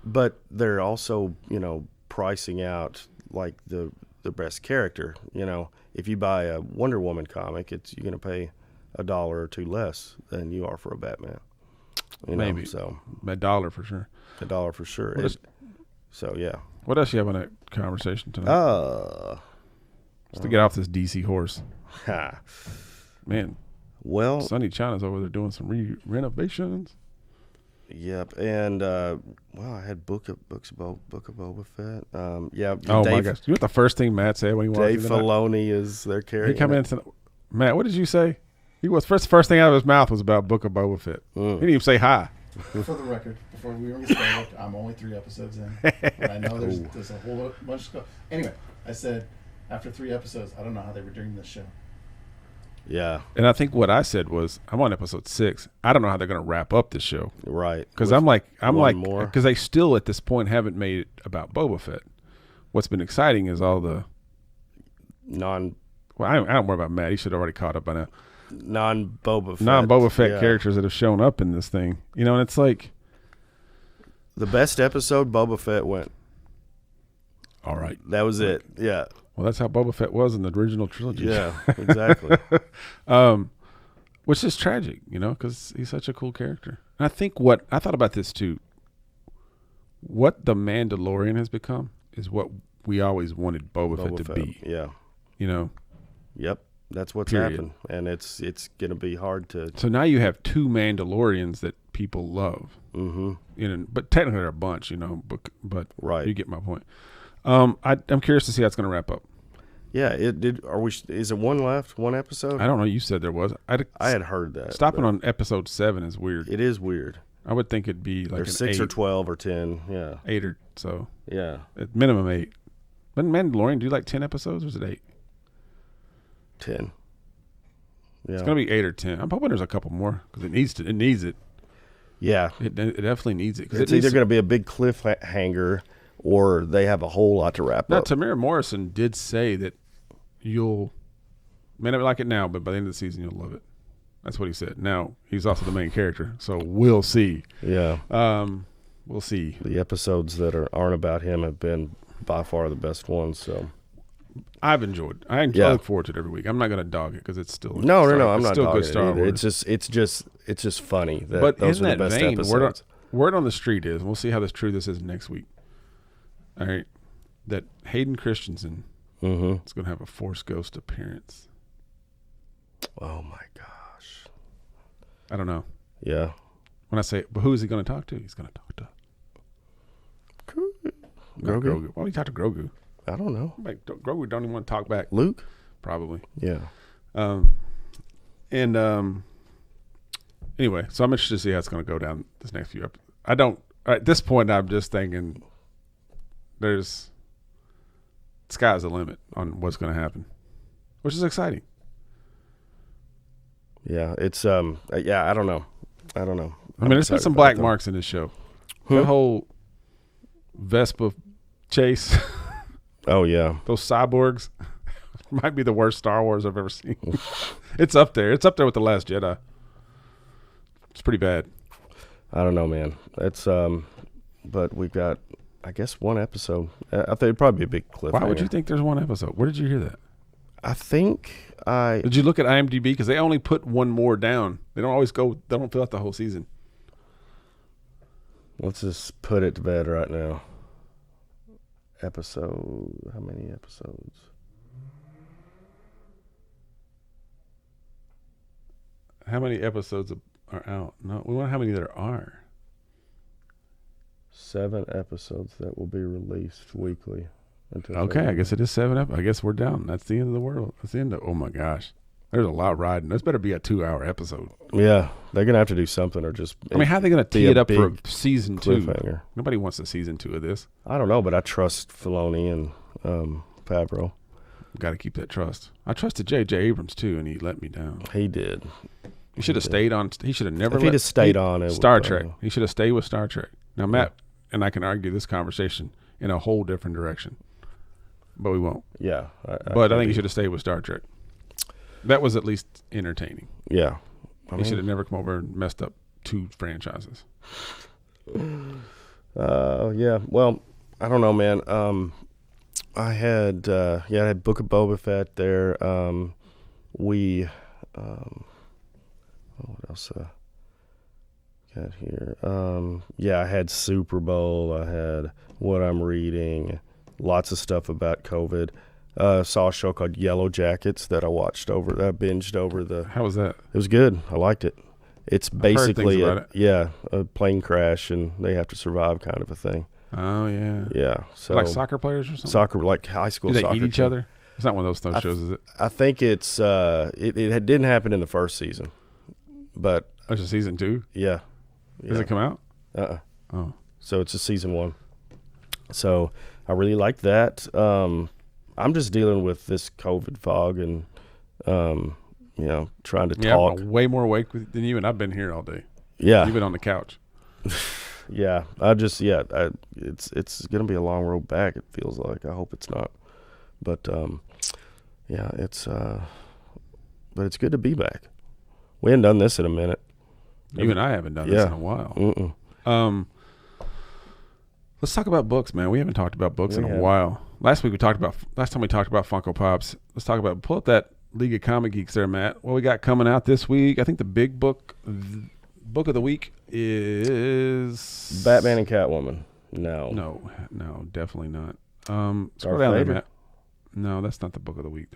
but they're also, you know, pricing out like the best character. You know, if you buy a Wonder Woman comic, you're going to pay $1 or $2 less than you are for a Batman. Maybe so $1 for sure. $1 for sure. So yeah. What else you have on that conversation tonight? Just to get off this DC horse. Man. Well, Sonny China's over there doing some renovations. Yep, and I had Book of Boba Fett. Yeah. Oh my gosh! You know what the first thing Matt said when he walked in? Dave Filoni is their character. He come in. Matt, what did you say? First thing out of his mouth was about Book of Boba Fett. He didn't even say hi. For the record, before we even get started, I'm only 3 episodes in. But I know there's a whole bunch of stuff. Anyway, I said after 3 episodes, I don't know how they were doing this show. Yeah. And I think what I said was, I'm on episode 6. I don't know how they're going to wrap up this show. Right. Because I'm like, because they still at this point haven't made it about Boba Fett. What's been exciting is all the Well, I don't worry about Matt. He should have already caught up by now. Non-Boba Fett characters that have shown up in this thing. And it's like the best episode, Boba Fett went. All right. That was it. Yeah. Well, that's how Boba Fett was in the original trilogy. Yeah, exactly. Which is tragic, because he's such a cool character. And I think what I thought about this too. What the Mandalorian has become is what we always wanted Boba Fett to be. Yeah. Yep. That's what's happened, and it's going to be hard to. So now you have 2 Mandalorians that people love. Mm-hmm. But technically they're a bunch, but right. You get my point. I'm curious to see how it's going to wrap up. Yeah, it did. Is it one left? One episode? I don't know. You said there was. I had heard that. Stopping on episode 7 is weird. It is weird. I would think it'd be like there's 6 or 12 or 10. Yeah, 8 or so. Yeah, at minimum 8. But Mandalorian do like 10 episodes, or is it 8? 10. Yeah, it's gonna be 8 or 10. I'm hoping there's a couple more because it needs it. Yeah, it definitely needs it. It's either going to be a big cliffhanger or they have a whole lot to wrap up. Tamara Morrison did say that you may not like it now, but by the end of the season you'll love it. That's what he said. Now he's also the main character, so we'll see. Yeah, we'll see. The episodes that aren't about him have been by far the best ones. So I've enjoyed. I look forward to it every week. I'm not going to dog it because it's still no. I'm not still dogging good Star Wars. It's just funny. But those in are the that best vein, episodes. word on the street is, and we'll see how true this is next week. All right, that Hayden Christensen is going to have a Force Ghost appearance. Oh my gosh! I don't know. Yeah. When I say, but who is he going to talk to? He's going to talk to Grogu. Why would he talk to Grogu? I don't know. Grogu don't even want to talk back. Luke? Probably. Yeah. Anyway, so I'm interested to see how it's going to go down this next few episodes. At this point, I'm just thinking sky's the limit on what's going to happen, which is exciting. Yeah, it's I don't know. I mean, there's been some black marks in this show. That whole Vespa chase. Oh yeah, those cyborgs might be the worst Star Wars I've ever seen. It's up there. It's up there with The Last Jedi. It's pretty bad. I don't know, man. It's but we've got, I guess, one episode. I think it'd probably be a big cliffhanger. Why would you think there's one episode? Where did you hear that? I think Did you look at IMDb? Because they only put one more down. They don't always go. They don't fill out the whole season. Let's just put it to bed right now. How many episodes? How many episodes are out? No, we want how many there are. 7 episodes that will be released weekly. Okay, I guess it is 7 episodes. I guess we're down. That's the end of the world. That's the end of. Oh my gosh, there's a lot riding. This better be a 2-hour episode. Yeah, they're gonna have to do something or just. I mean, how are they gonna tee it up for season 2? Cliffhanger. Nobody wants a season 2 of this. I don't know, but I trust Filoni and Favreau. Got to keep that trust. I trusted J.J. Abrams too, and he let me down. He did. He should have stayed on. He should have never. If he'd have stayed on Star Trek. He should have stayed with Star Trek. Now Matt and I can argue this conversation in a whole different direction, but we won't. Yeah, I think he should have stayed with Star Trek. That was at least entertaining. Yeah, he should have never come over and messed up 2 franchises. Yeah. Well, I don't know, man. I had I had Book of Boba Fett there. What else got here? I had Super Bowl. I had what I'm reading. Lots of stuff about COVID. Saw a show called Yellow Jackets that I binged over the. How was that? It was good. I liked it. It's basically a plane crash and they have to survive kind of a thing. Oh yeah. Yeah. So like soccer players or something. Soccer, like high school. Do they soccer eat each other? It's not one of those shows, is it? I think it's it didn't happen in the first season, but it's a season 2. Yeah. Does it come out? Oh. So it's a season 1. So I really like that. I'm just dealing with this COVID fog and trying to talk. I'm way more awake than you, and I've been here all day. Yeah. You've been on the couch. Yeah. It's going to be a long road back, it feels like. I hope it's not. But, but it's good to be back. We hadn't done this in a minute. You and I haven't done this in a while. Let's talk about books, man. We haven't talked about books in a while. Last time we talked about Funko Pops. Let's talk about, pull up that League of Comic Geeks there, Matt. What we got coming out this week? I think the big book of the week is Batman and Catwoman. No, definitely not. Darth Scroll down there, Vader? Matt. No, that's not the book of the week.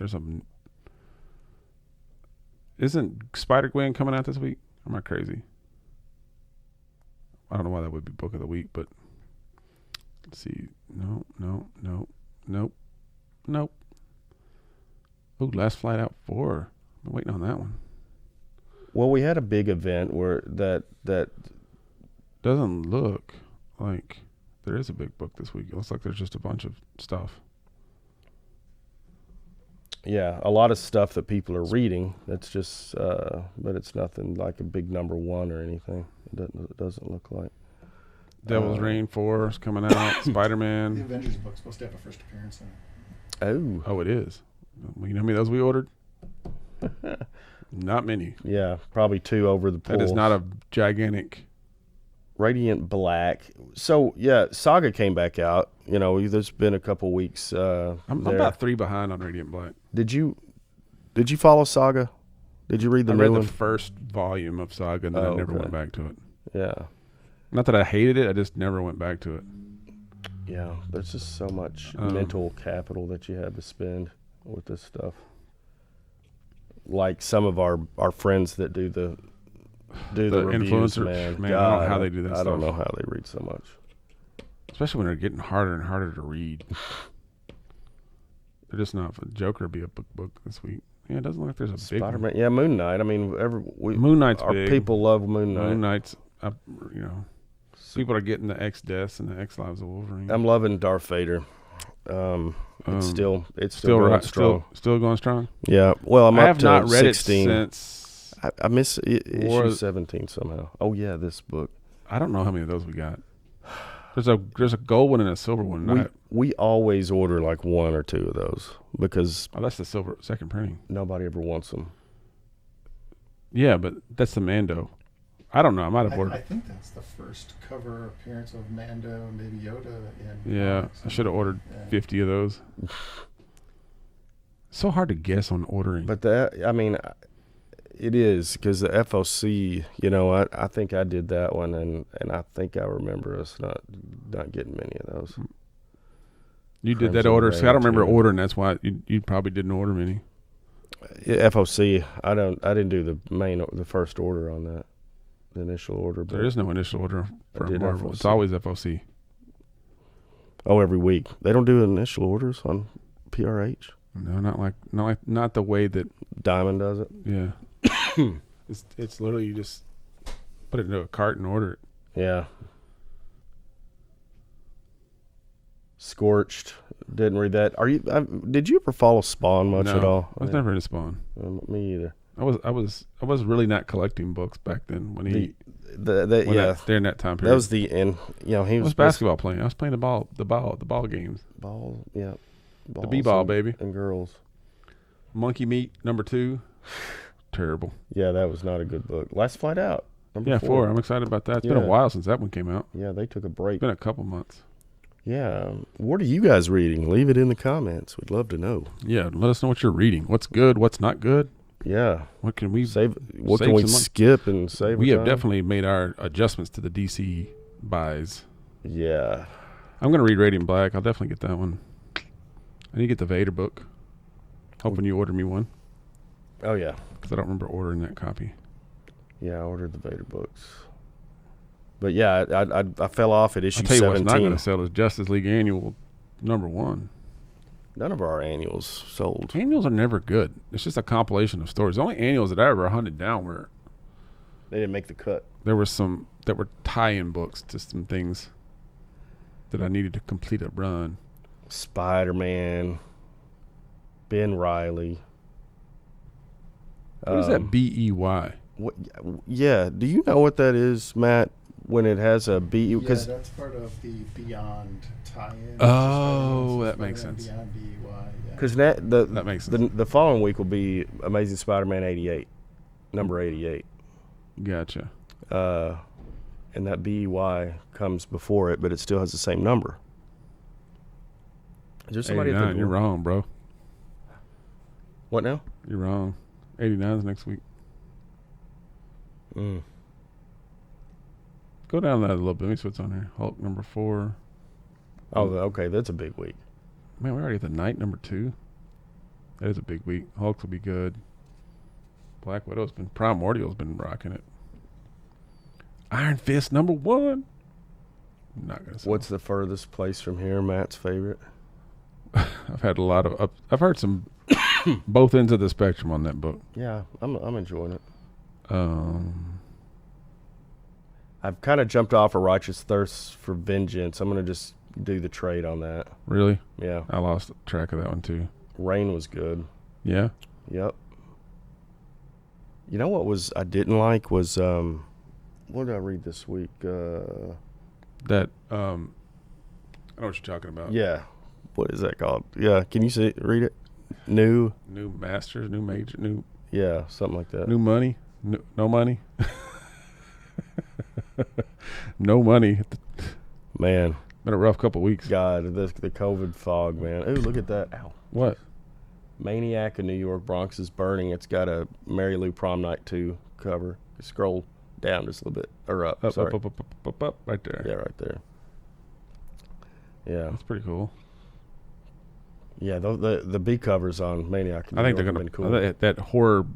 Isn't Spider-Gwen coming out this week? Am I crazy? I don't know why that would be book of the week, but let's see. No. Ooh, Last Flight Out 4. I'm waiting on that one. Well, we had a big event where that Doesn't look like there is a big book this week. It looks like there's just a bunch of stuff. Yeah, a lot of stuff that people are reading. That's just, but it's nothing like a big number one or anything. It doesn't look like. Devil's Reign 4 is coming out. Spider-Man. The Avengers book's supposed to have a first appearance in it. Oh, It is. You know how many of those we ordered? Not many. yeah, probably 2 over the pool. That is not a gigantic. Radiant Black. So yeah, Saga came back out. There's been a couple weeks. I'm about 3 behind on Radiant Black. Did you follow Saga? Did you read the I new read one? the first volume of Saga, and then I never went back to it. Yeah. Not that I hated it, I just never went back to it. Yeah, there's just so much mental capital that you have to spend with this stuff. Like some of our friends that do the reviews, influencers, man. God, God, I don't know how they do that I stuff. don't know how they read so much. Especially when they're getting harder and harder to read. They're just not. Joker will be a book this week. Yeah, it doesn't look like there's a big Spider-Man. one. Yeah, Moon Knight. I mean, Moon Knight's our big. people love Moon Knight. Moon Knight's, people are getting the X Deaths and the X Lives of Wolverine. I'm loving Darth Vader. It's still going strong. Still going strong. Yeah. Well, I'm I up have to not read 16. it since. I miss issue 17 somehow. Oh yeah, this book. I don't know how many of those we got. There's a gold one and a silver one. We always order like 1 or 2 of those because that's the silver second printing. nobody ever wants them. Yeah, but that's the Mando. I don't know. I might have ordered. I think that's the first cover appearance of Mando and Baby Yoda in. Yeah, I should have ordered 50 of those. So hard to guess on ordering. But it is because the FOC. I think I did that one, and I think I remember us not getting many of those. You did that order. See, I don't remember ordering. That's why you probably didn't order many. FOC. I didn't do the first order on that. The initial order. There is no initial order for Marvel. FOC. It's always FOC. Oh, every week they don't do initial orders on PRH. No, not the way that Diamond does it. Yeah, it's literally you just put it into a cart and order it. Yeah. Scorched. Didn't read that. Did you ever follow Spawn much at all? I was never into Spawn. Me either. I was really not collecting books back then when during that time period. That was the end. He was basketball playing. I was playing the ball games. Ball, yeah. The b-ball, baby. And girls. Monkey Meat #2. Terrible. Yeah, that was not a good book. Last Flight Out. Number 4. I'm excited about that. It's been a while since that one came out. Yeah, they took a break. It's been a couple months. Yeah. What are you guys reading? Leave it in the comments. We'd love to know. Yeah, let us know what you're reading. What's good, what's not good. Yeah. What can we save? What can we skip and save? We have definitely made our adjustments to the DC buys. Yeah. I'm going to read Radiant Black. I'll definitely get that one. I need to get the Vader book. Hoping you order me one. Oh, yeah. Because I don't remember ordering that copy. Yeah, I ordered the Vader books. But yeah, I fell off at issue 17. I'll tell you what's not going to sell is Justice League Annual #1. None of our annuals sold. Annuals are never good. It's just a compilation of stories. The only annuals that I ever hunted down were... They didn't make the cut. There were some that were tie-in books to some things that I needed to complete a run. Spider-Man, Ben Reilly. What is that BEY? What, yeah, do you know what that is, Matt? When it has a B, Yeah, because that's part of the Beyond tie-in. Oh, that makes sense. Beyond BEY, yeah. because That makes sense. The following week will be Amazing Spider-Man 88, number 88. Gotcha. And that BEY comes before it, but it still has the same number. Is there somebody at the door? You're wrong, bro. What now? You're wrong. 89 is next week. Mm. Go down that a little bit. Let me see what's on here. Hulk number 4. Oh, okay, that's a big week. Man, we're already at the night number 2. That is a big week. Hulk will be good. Black Widow's been Primordial's been rocking it. Iron Fist number 1. I'm not gonna say. What's the furthest place from here? Matt's favorite. I've had a lot of. I've heard some both ends of the spectrum on that book. Yeah, I'm enjoying it. I've kind of jumped off a Righteous Thirst for Vengeance. I'm gonna just do the trade on that. Really? Yeah. I lost track of that one too. Rain was good. Yeah. Yep. You know what I didn't like was what did I read this week? That I know what you're talking about. Yeah. What is that called? Yeah. Can you read it? New Masters, new major, new. Yeah, something like that. New money, no money. No money. Man, been a rough couple weeks. God, the COVID fog, man. Ooh, look at that. Ow. What? Maniac in New York, Bronx is burning. It's got a Mary Lou Prom Night 2 cover. Scroll down just a little bit, or up. Up, sorry. up, right there. Yeah, right there. Yeah, that's pretty cool. Yeah, the B covers on Maniac in New I think York they're gonna have been cool. that horror,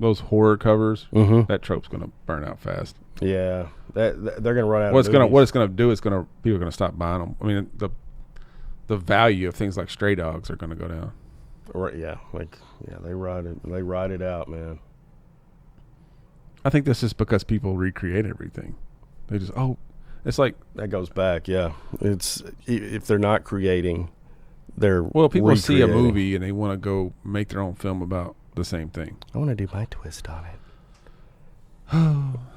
those horror covers. Mm-hmm. That trope's gonna burn out fast. Yeah, they're gonna run out. What it's gonna do is people are gonna stop buying them. I mean, the value of things like Stray Dogs are gonna go down. Right? Yeah, they ride it out, man. I think that's just because people recreate everything. They just it's like that goes back. Yeah, it's if they're not creating, they're people recreating. see a movie and they want to go make their own film about the same thing. I want to do my twist on it.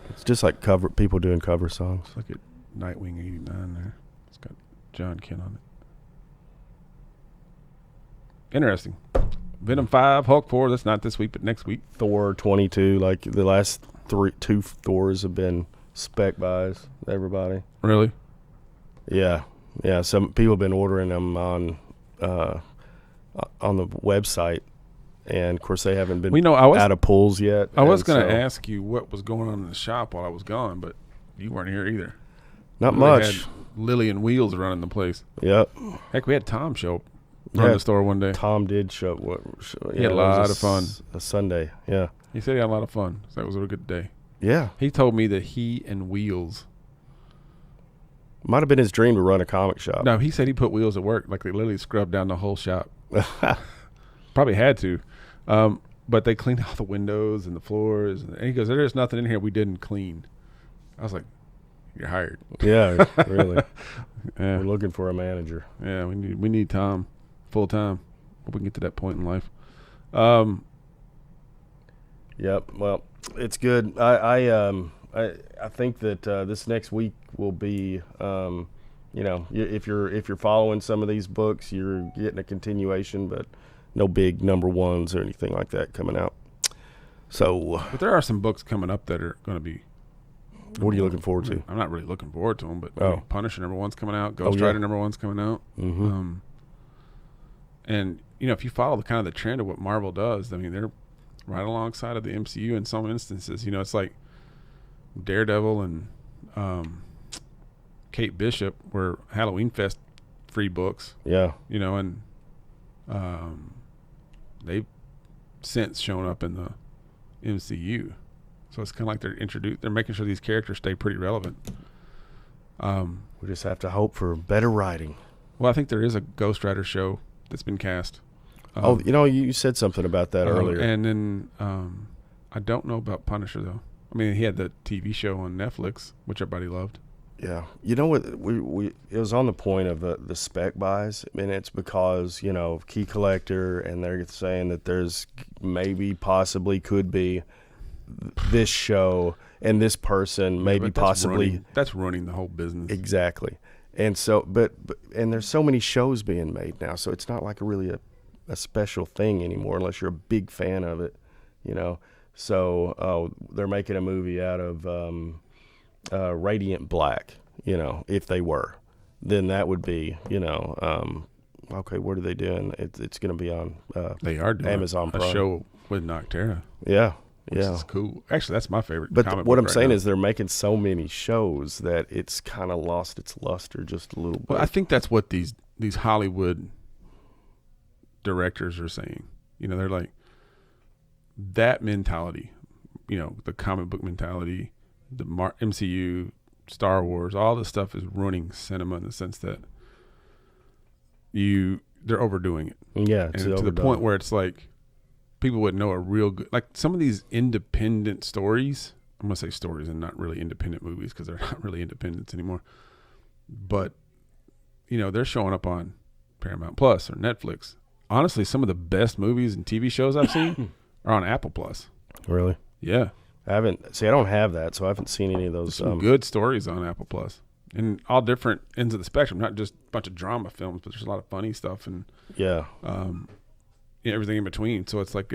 It's just like people doing cover songs. Look at Nightwing 89 there. It's got John Kent on it. Interesting. Venom 5, Hulk 4. That's not this week, but next week. Thor 22. Like the last two Thors have been spec buys. Everybody. Really? Yeah. Some people have been ordering them on the website. And, of course, they haven't been out of pulls yet. I was going to ask you what was going on in the shop while I was gone, but you weren't here either. Not much. Had Lily and Wheels running the place. Yep. Heck, we had Tom show up run the store one day. Tom did show up. He had a lot of fun. A Sunday, yeah. He said he had a lot of fun. So that was a good day. Yeah. He told me that he and Wheels. Might have been his dream to run a comic shop. No, he said he put Wheels at work. Like they literally scrubbed down the whole shop. Probably had to. But they cleaned all the windows and the floors. And he goes, there's nothing in here we didn't clean. I was like, you're hired. Yeah, really. Yeah. We're looking for a manager. Yeah, we need Tom full time. Hope we can get to that point in life. Yep. Well, it's good. I think that this next week will be, if you're following some of these books, you're getting a continuation, but no big number ones or anything like that coming out. So, but there are some books coming up that are going to be. What are you looking forward to? I'm not really looking forward to them, but Punisher number 1's coming out. Ghost yeah. Rider number 1's coming out. Mm-hmm. And if you follow the trend of what Marvel does, I mean, they're right alongside of the MCU in some instances. It's like Daredevil and Kate Bishop were Halloween Fest free books. Yeah. And they've since shown up in the MCU. So it's kind of like they're making sure these characters stay pretty relevant. We just have to hope for better writing. Well, I think there is a Ghost Rider show that's been cast. You said something about that earlier. And then I don't know about Punisher, though. I mean, he had the TV show on Netflix, which everybody loved. Yeah, you know what? It was on the point of the spec buys, and it's because key collector, and they're saying that there's maybe possibly could be this show and this person maybe possibly that's running the whole business exactly. And so, but and there's so many shows being made now, so it's not like really a special thing anymore unless you're a big fan of it, So they're making a movie out of. Radiant Black, if they were, then that would be, okay, what are they doing? It's going to be on they are doing Amazon Prime. A show with Noctera. Yeah. Which is cool. Actually, that's my favorite. But what I'm saying is they're making so many shows that it's kind of lost its luster just a little bit. Well, I think that's what these Hollywood directors are saying. They're like, that mentality, the comic book mentality, the MCU, Star Wars, all this stuff is ruining cinema in the sense that they're overdoing it. Yeah, and to the point where it's like people would know a real good, like some of these independent stories. I'm gonna say stories and not really independent movies because they're not really independents anymore. But they're showing up on Paramount Plus or Netflix. Honestly, some of the best movies and TV shows I've seen are on Apple Plus. Really? Yeah. I don't have that, so I haven't seen any of those. There's some good stories on Apple Plus, and all different ends of the spectrum. Not just a bunch of drama films, but there's a lot of funny stuff and everything in between. So it's like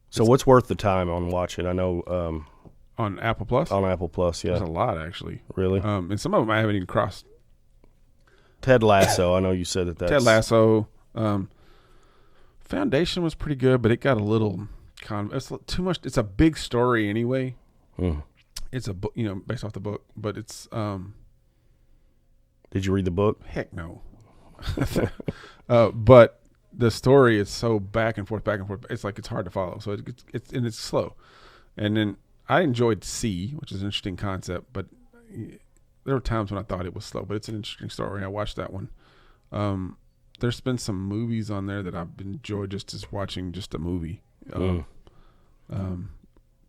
So what's worth the time on watching? I know on Apple Plus. On Apple Plus, yeah, there's a lot actually. Really, and some of them I haven't even crossed. Ted Lasso. I know you said that's Ted Lasso. Foundation was pretty good, but it got a little. It's too much. It's a big story anyway. It's a book, based off the book, but it's. Did you read the book? Heck no. But the story is so back and forth. It's like it's hard to follow. So it's slow. And then I enjoyed C, which is an interesting concept, but there were times when I thought it was slow. But it's an interesting story. I watched that one. There's been some movies on there that I've enjoyed just as watching just a movie.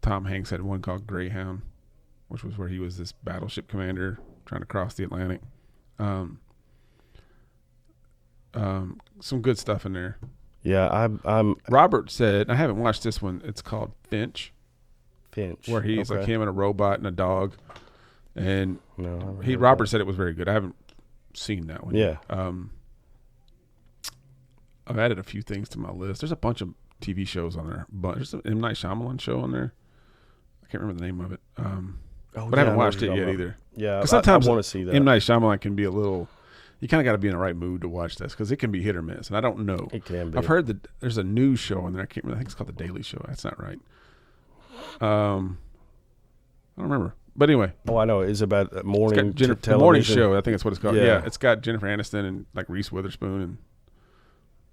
Tom Hanks had one called Greyhound, which was where he was this battleship commander trying to cross the Atlantic. Some good stuff in there. Yeah, I'm. Robert said, I haven't watched this one. It's called Finch, where he's like him and a robot and a dog. And Robert said it was very good. I haven't seen that one. Yeah. I've added a few things to my list. There's a bunch of TV shows on there, but there's an M. Night Shyamalan show on there. I can't remember the name of it. But I haven't watched it yet either. Yeah, because sometimes I want to see that. M. Night Shyamalan can be a little. You kind of got to be in the right mood to watch this because it can be hit or miss, and I don't know. It can be. I've heard that there's a news show on there. I can't remember. I think it's called The Daily Show. That's not right. I don't remember. But anyway. Oh, I know. It's about morning television. The morning show. I think that's what it's called. Yeah. It's got Jennifer Aniston and like Reese Witherspoon,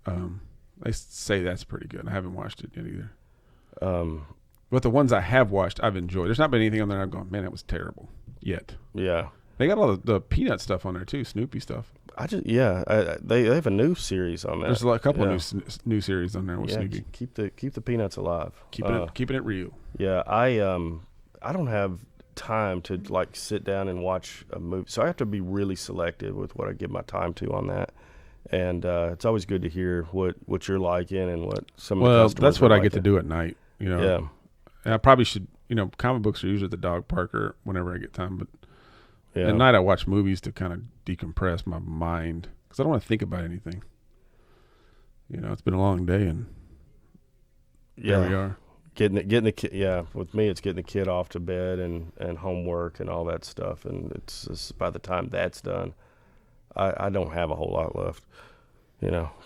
and they say that's pretty good. I haven't watched it yet either. But the ones I have watched, I've enjoyed. There's not been anything on there I've gone, man, that was terrible yet. Yeah. They got all the Peanut stuff on there too, Snoopy stuff. They have a new series on there. There's a couple of new series on there with Snoopy. Keep the Peanuts alive. Keeping it real. Yeah, I don't have time to like sit down and watch a movie, so I have to be really selective with what I give my time to on that. And it's always good to hear what you're liking and what some of the customers that's what are I get to do at night. Yeah. And I probably should. Comic books are usually at the dog park or whenever I get time, but. Yeah. At night, I watch movies to kind of decompress my mind because I don't want to think about anything. It's been a long day, and here we are. Getting the kid. Yeah, with me, it's getting the kid off to bed and homework and all that stuff. And it's by the time that's done, I don't have a whole lot left.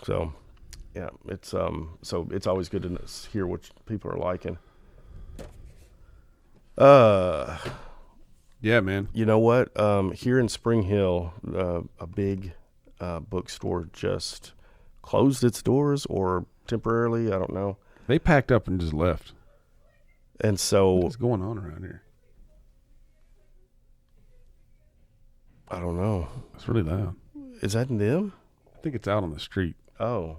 So yeah, it's it's always good to hear what people are liking. Yeah, man. You know what? Here in Spring Hill, a big bookstore just closed its doors or temporarily. I don't know. They packed up and just left. And so, what's going on around here? I don't know. It's really loud. Is that them? I think it's out on the street. Oh,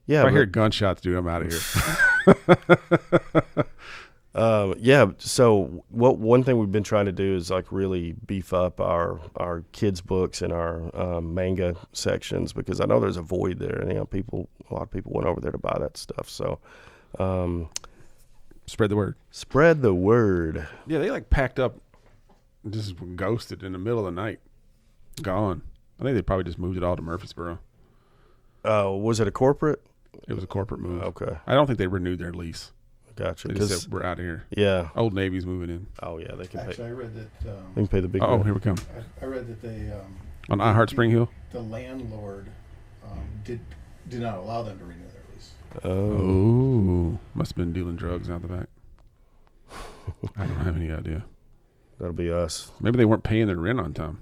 yeah. If I hear gunshots, dude, I'm out of here. Yeah. So one thing we've been trying to do is like really beef up our kids books and our manga sections, because I know there's a void there, and a lot of people went over there to buy that stuff. So, Spread the word. Spread the word. Yeah, they like packed up, and just ghosted in the middle of the night, gone. I think they probably just moved it all to Murfreesboro. Was it a corporate? It was a corporate move. Okay. I don't think they renewed their lease. Gotcha. They just said, we're out of here. Yeah. Old Navy's moving in. Oh yeah, they can Actually, pay. I read that. They can pay the big. Oh, bill. here we come. I read that they On iHeart Spring Hill. the landlord did not allow them to renew their lease. Oh, must have been dealing drugs out the back. I don't have any idea. That'll be us. Maybe they weren't paying their rent on time.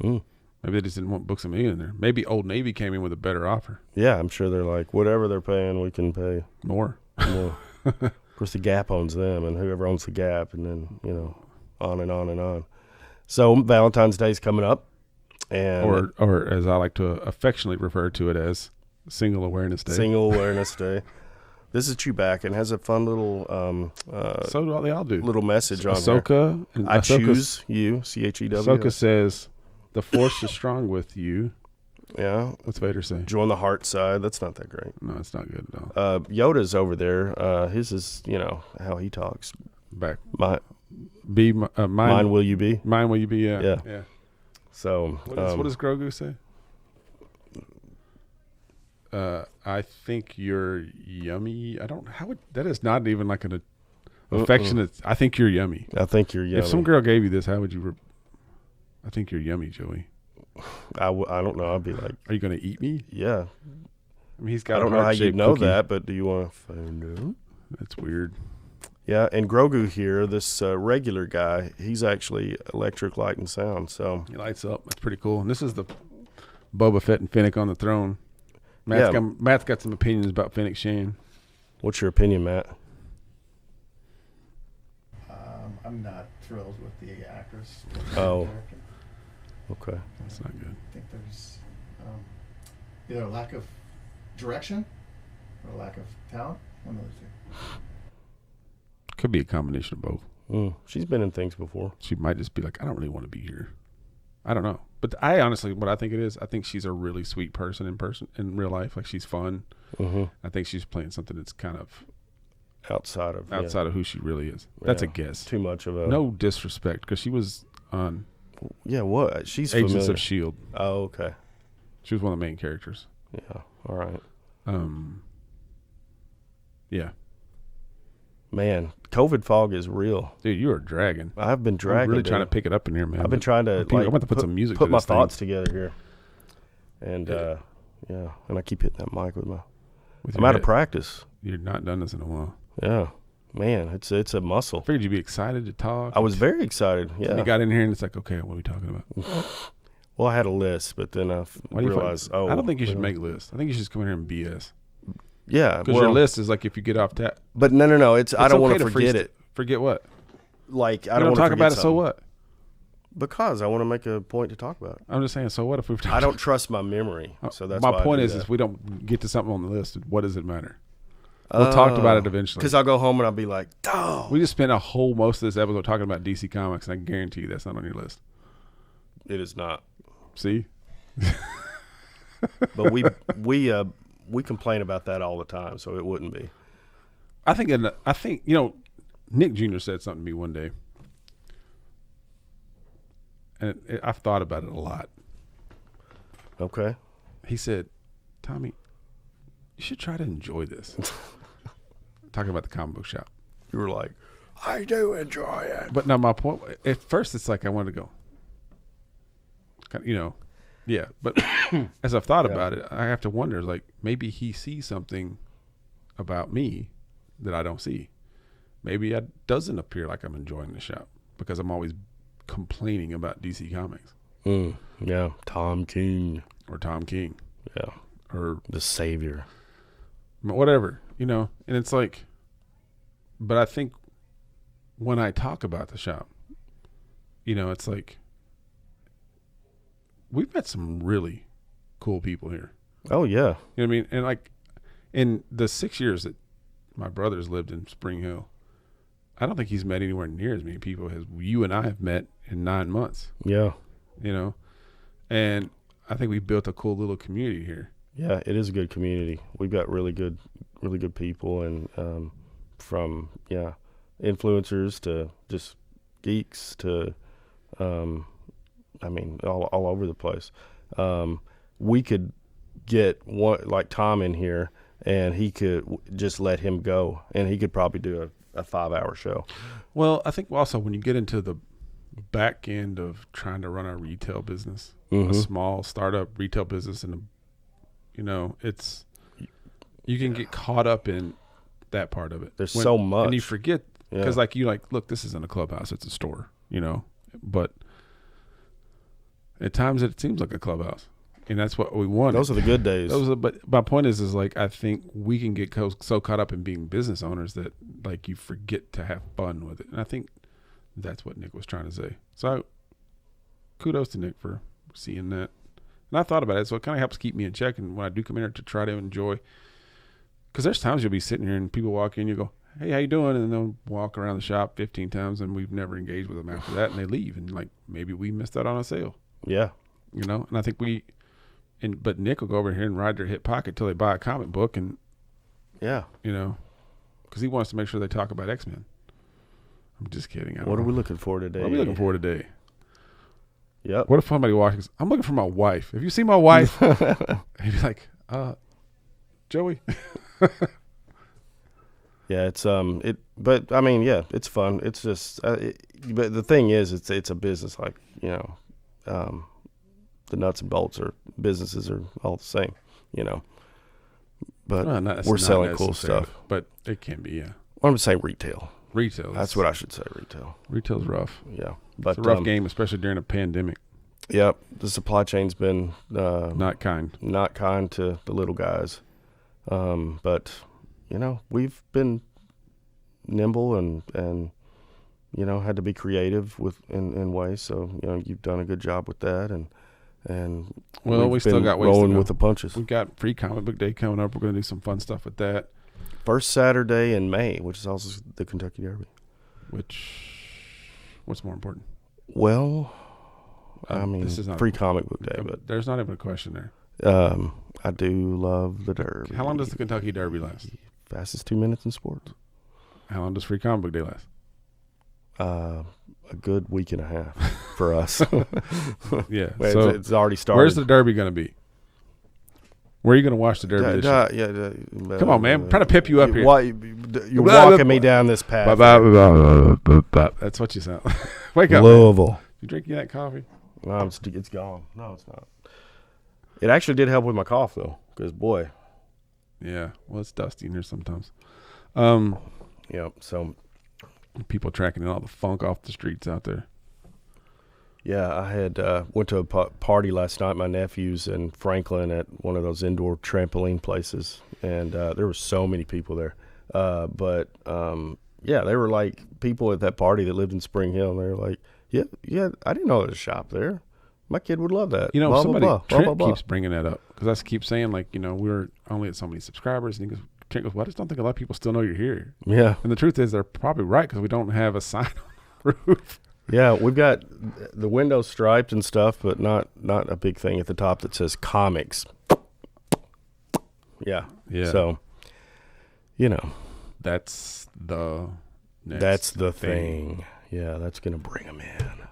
Mm. Maybe they just didn't want Books a Million in there. Maybe Old Navy came in with a better offer. Yeah, I'm sure they're like, whatever they're paying, we can pay More. more. Of course, the Gap owns them, and whoever owns the Gap, and then on and on and on. So Valentine's Day's coming up, and or as I like to affectionately refer to it as, Single Awareness Day. Single Awareness Day. This is Chewbacca, and has a fun little So do they all do. little message on Ahsoka. there. I choose you. CHEW. Ahsoka says, "The Force is strong with you." Yeah. What's Vader say? Join the heart side. That's not that great. No, it's not good at all. Yoda's over there. His is how he talks. Back. Mine Mine will you be? Mine will you be? Yeah. Yeah. So What does Grogu say? I think you're yummy. That is not even like an affectionate. I think you're yummy. I think you're yummy. If some girl gave you this, how would you? I think you're yummy, Joey. I don't know. I'd be like, are you going to eat me? Yeah. I mean, he's got. I don't know how you know that, but do you want to find out? That's weird. Yeah, and Grogu here, this regular guy, he's actually electric, light, and sound. So he lights up. That's pretty cool. And this is the Boba Fett and Fennec on the throne. Matt's got some opinions about Fennec Shand. What's your opinion, Matt? I'm not thrilled with the actress. Oh. Okay. That's not good. I think there's either a lack of direction or a lack of talent. One of the two. Could be a combination of both. She's been in things before. She might just be like, I don't really want to be here. I don't know. But I honestly, what I think it is, I think she's a really sweet person in real life. Like, she's fun. Mm-hmm. I think she's playing something that's kind of outside of who she really is. That's a guess. Too much of a no disrespect, because she was on. Yeah, what? She's Agents familiar. of S.H.I.E.L.D. Oh, okay. She was one of the main characters. Yeah. All right. Yeah. Man, COVID fog is real. Dude, you are dragging. I've been dragging. I'm really trying to pick it up in here, man. I've been trying to. I'm going to put some music. Put to my this thoughts thing. together here. And and I keep hitting that mic with my. With I'm out of practice. You're not done this in a while. Yeah, man, it's a muscle. I figured you'd be excited to talk. I was very excited. Yeah. And you got in here and it's like, okay, what are we talking about? Well, I had a list, but then I realized, I don't think you should make lists. I think you should just come in here and BS. Yeah, because your list is like if you get off tap. But no. It's I don't want to forget it. Forget what? Like I don't want to talk about it. So what? Because I want to make a point to talk about it. I'm just saying. So what if we've? I don't trust my memory, so that's my why point. If we don't get to something on the list, what does it matter? We'll talk about it eventually. Because I'll go home and I'll be like, "Oh." We just spent most of this episode talking about DC Comics, and I guarantee you that's not on your list. It is not. See. But we complain about that all the time, so it wouldn't be. I think Nick Jr. said something to me one day, and I've thought about it a lot. Okay. He said, "Tommy, you should try to enjoy this." Talking about the comic book shop. You were like, "I do enjoy it." But now my point, at first it's like I wanted to go, yeah. But as I've thought about it, I have to wonder, like, maybe he sees something about me that I don't see. Maybe it doesn't appear like I'm enjoying the shop because I'm always complaining about DC Comics. Yeah, Tom King. Or Tom King. Yeah. Or the savior. Whatever, and it's like, but I think when I talk about the shop, it's like, we've met some really cool people here. Oh, yeah. You know what I mean? And like, in the 6 years that my brothers lived in Spring Hill, I don't think he's met anywhere near as many people as you and I have met in 9 months. Yeah. You know, and I think we built a cool little community here. Yeah, it is a good community. We've got really good people, and from influencers to just geeks to, I mean, all over the place. We could get one like Tom in here, and he could just let him go, and he could probably do a 5-hour show. Well, I think also when you get into the back end of trying to run a retail business, a small startup retail business, and it's you can get caught up in that part of it. There's so much, and you forget because look, this isn't a clubhouse; it's a store, But at times it seems like a clubhouse, and that's what we want. Those are the good days. But my point is like I think we can get so caught up in being business owners that like you forget to have fun with it, and I think that's what Nick was trying to say. So kudos to Nick for seeing that. And I thought about it, so it kind of helps keep me in check. And when I do come in here to try to enjoy, because there's times you'll be sitting here and people walk in, you go, "Hey, how you doing?" And then they'll walk around the shop 15 times, and we've never engaged with them after that, and they leave. And like maybe we missed out on a sale. Yeah, And I think but Nick will go over here and ride their hip pocket till they buy a comic book, and because he wants to make sure they talk about X-Men. I'm just kidding. What are we looking for today? What are we looking for today? Yep. What if somebody walks? I'm looking for my wife. If you see my wife, he'd be like, Joey. Yeah, it's but I mean, yeah, it's fun. It's just, but the thing is, it's a business. Like the nuts and bolts businesses are all the same. But we're selling cool stuff. But it can be, yeah. Well, I'm saying retail. Retail. That's what I should say. Retail. Retail's rough. Yeah, but it's a rough game, especially during a pandemic. Yep, the supply chain's been not kind to the little guys. But we've been nimble and had to be creative in ways. So you've done a good job with that, and we still got ways rolling to go. with the punches. We've got Free Comic Book Day coming up. We're going to do some fun stuff with that. First Saturday in May, which is also the Kentucky Derby. What's more important? Well, I mean, this is not Free Comic Book Day, but there's not even a question there. I do love the Derby. How long does the Kentucky Derby last? Fastest 2 minutes in sports. How long does Free Comic Book Day last? A good week and a half for us. Yeah, so it's already started. Where's the Derby going to be? Where are you going to watch the Derby this year? Come on, man. I'm trying to pip you up here. You're walking me down this path. That's what you sound. Wake up, Louisville. Man. You drinking that coffee? No, it's gone. No, it's not. It actually did help with my cough, though, because, boy. Yeah, well, it's dusty in here sometimes. Yep, so. People tracking in all the funk off the streets out there. Yeah, I had went to a party last night. My nephew's in Franklin at one of those indoor trampoline places, and there were so many people there. But they were like people at that party that lived in Spring Hill, and they were like, "Yeah, I didn't know there was a shop there. My kid would love that." Trent keeps bringing that up because I keep saying we're only at so many subscribers, and Trent goes, "Well, I just don't think a lot of people still know you're here." Yeah, and the truth is they're probably right because we don't have a sign on the roof. Yeah, we've got the windows striped and stuff, but not a big thing at the top that says comics. Yeah. So, that's the thing. Yeah, that's gonna bring them in.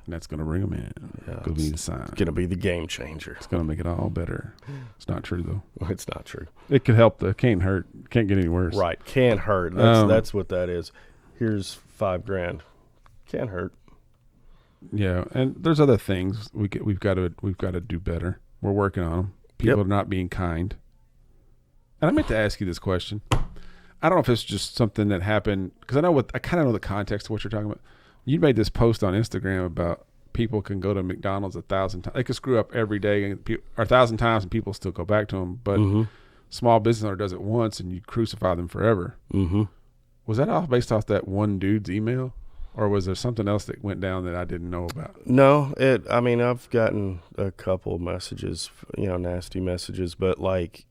Yeah, gonna be the sign. It's gonna be the game changer. It's gonna make it all better. It's not true though. It's not true. It could help. Can't hurt. Can't get any worse. Right. Can't hurt. That's what that is. Here's $5,000. Can't hurt. Yeah, and there's other things we've got to do better. We're working on them. People are not being kind. And I meant to ask you this question. I don't know if it's just something that happened because I kind of know the context of what you're talking about. You made this post on Instagram about people can go to McDonald's 1,000 times. They could screw up every day or 1,000 times and people still go back to them. But small business owner does it once and you crucify them forever. Mm-hmm. Was that all based off that one dude's email? Or was there something else that went down that I didn't know about? No, I've gotten a couple of messages, nasty messages, but like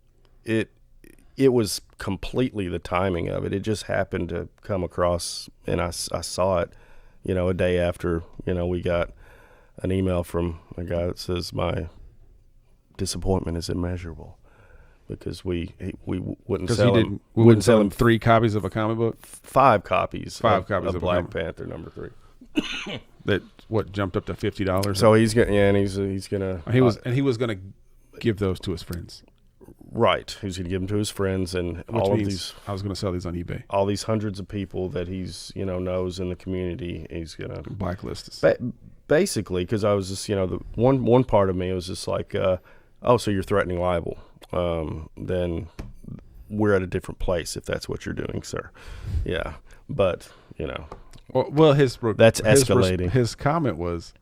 it was completely the timing of it. It just happened to come across, and I saw it, a day after, we got an email from a guy that says my disappointment is immeasurable because we wouldn't sell him. We wouldn't sell him 3 copies of a comic book. 5 copies. 5 copies of Black Panther #3. That jumped up to $50. So he's gonna, and he's gonna. He was gonna give those to his friends. Right, he's gonna give them to his friends, and Which all of means these. I was gonna sell these on eBay. All these hundreds of people that he's knows in the community, he's gonna blacklist. Basically, because I was just the one part of me was just like, oh, so you're threatening libel? Then we're at a different place if that's what you're doing, sir. Yeah, but Well, that's escalating. His comment was,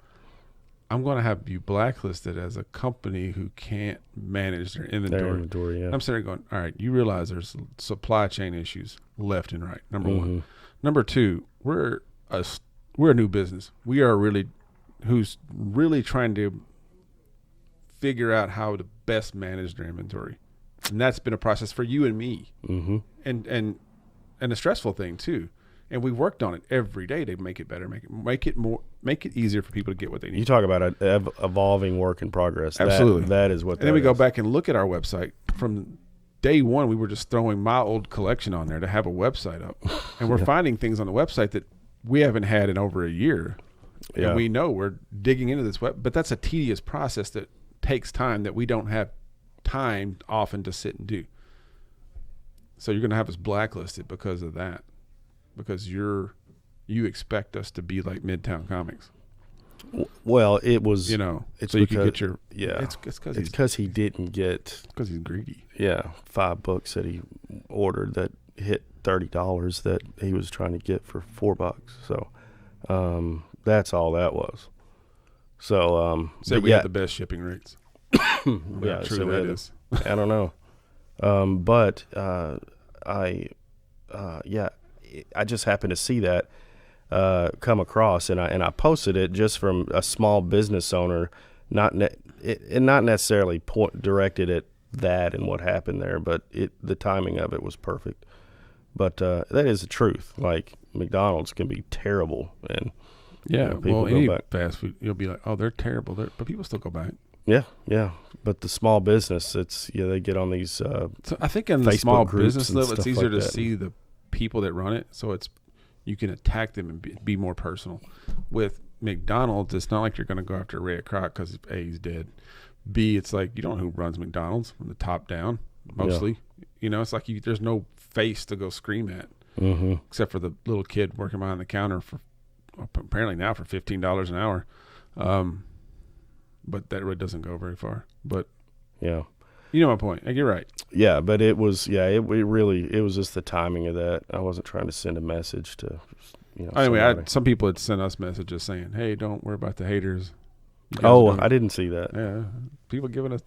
"I'm going to have you blacklisted as a company who can't manage their inventory." Yeah. I'm sitting there going, "All right, you realize there's supply chain issues left and right. Number one. Number two, we're a new business. We are who's really trying to figure out how to best manage their inventory, and that's been a process for you and me, and a stressful thing too." And we worked on it every day to make it better, make it easier for people to get what they need. You talk about an evolving work in progress. Absolutely, that is what. And then we go back and look at our website. From day one, we were just throwing my old collection on there to have a website up, and we're finding things on the website that we haven't had in over a year. Yeah. And we know we're digging into this web, but that's a tedious process that takes time that we don't have time often to sit and do. So you're going to have us blacklisted because of that. Because you expect us to be like Midtown Comics. Well, it was it's so you can get your It's because he didn't get because he's greedy. Yeah, 5 books that he ordered that hit $30 that he was trying to get for $4. So that's all that was. So we had the best shipping rates. Yeah, true that is. I don't know, but I just happened to see that come across, and I posted it just from a small business owner, not necessarily directed at that and what happened there, but the timing of it was perfect. But that is the truth. Like McDonald's can be terrible, and people go back. Fast food, you'll be like, oh, they're terrible, but people still go back. Yeah. But the small business, they get on these. So I think in the small business level, it's easier to see the people that run it, so you can attack them and be more personal. With McDonald's, it's not like you're going to go after Ray Kroc because A, he's dead. B, it's like you don't know who runs McDonald's from the top down mostly. Yeah. It's like there's no face to go scream at, except for the little kid working behind the counter for apparently now for $15 an hour. But that really doesn't go very far. But yeah. You know my point. You're right. Yeah, but it was it was just the timing of that. I wasn't trying to send a message to Anyway, some people had sent us messages saying, "Hey, don't worry about the haters." I didn't see that. Yeah, people giving us.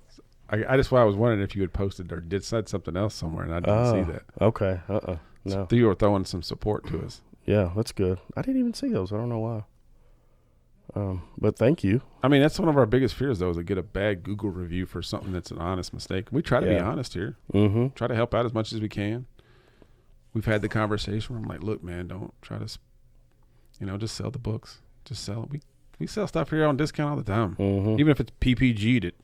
I just I was wondering if you had posted or said something else somewhere, and I didn't see that. Okay. No. So you were throwing some support to us. Yeah, that's good. I didn't even see those. I don't know why. But thank you. I mean, that's one of our biggest fears, though, is to get a bad Google review for something that's an honest mistake. We try to be honest here. Try to help out as much as we can. We've had the conversation where I'm like, look, man, don't try to, just sell the books. Just sell it. We sell stuff here on discount all the time. Even if it's PPG'd at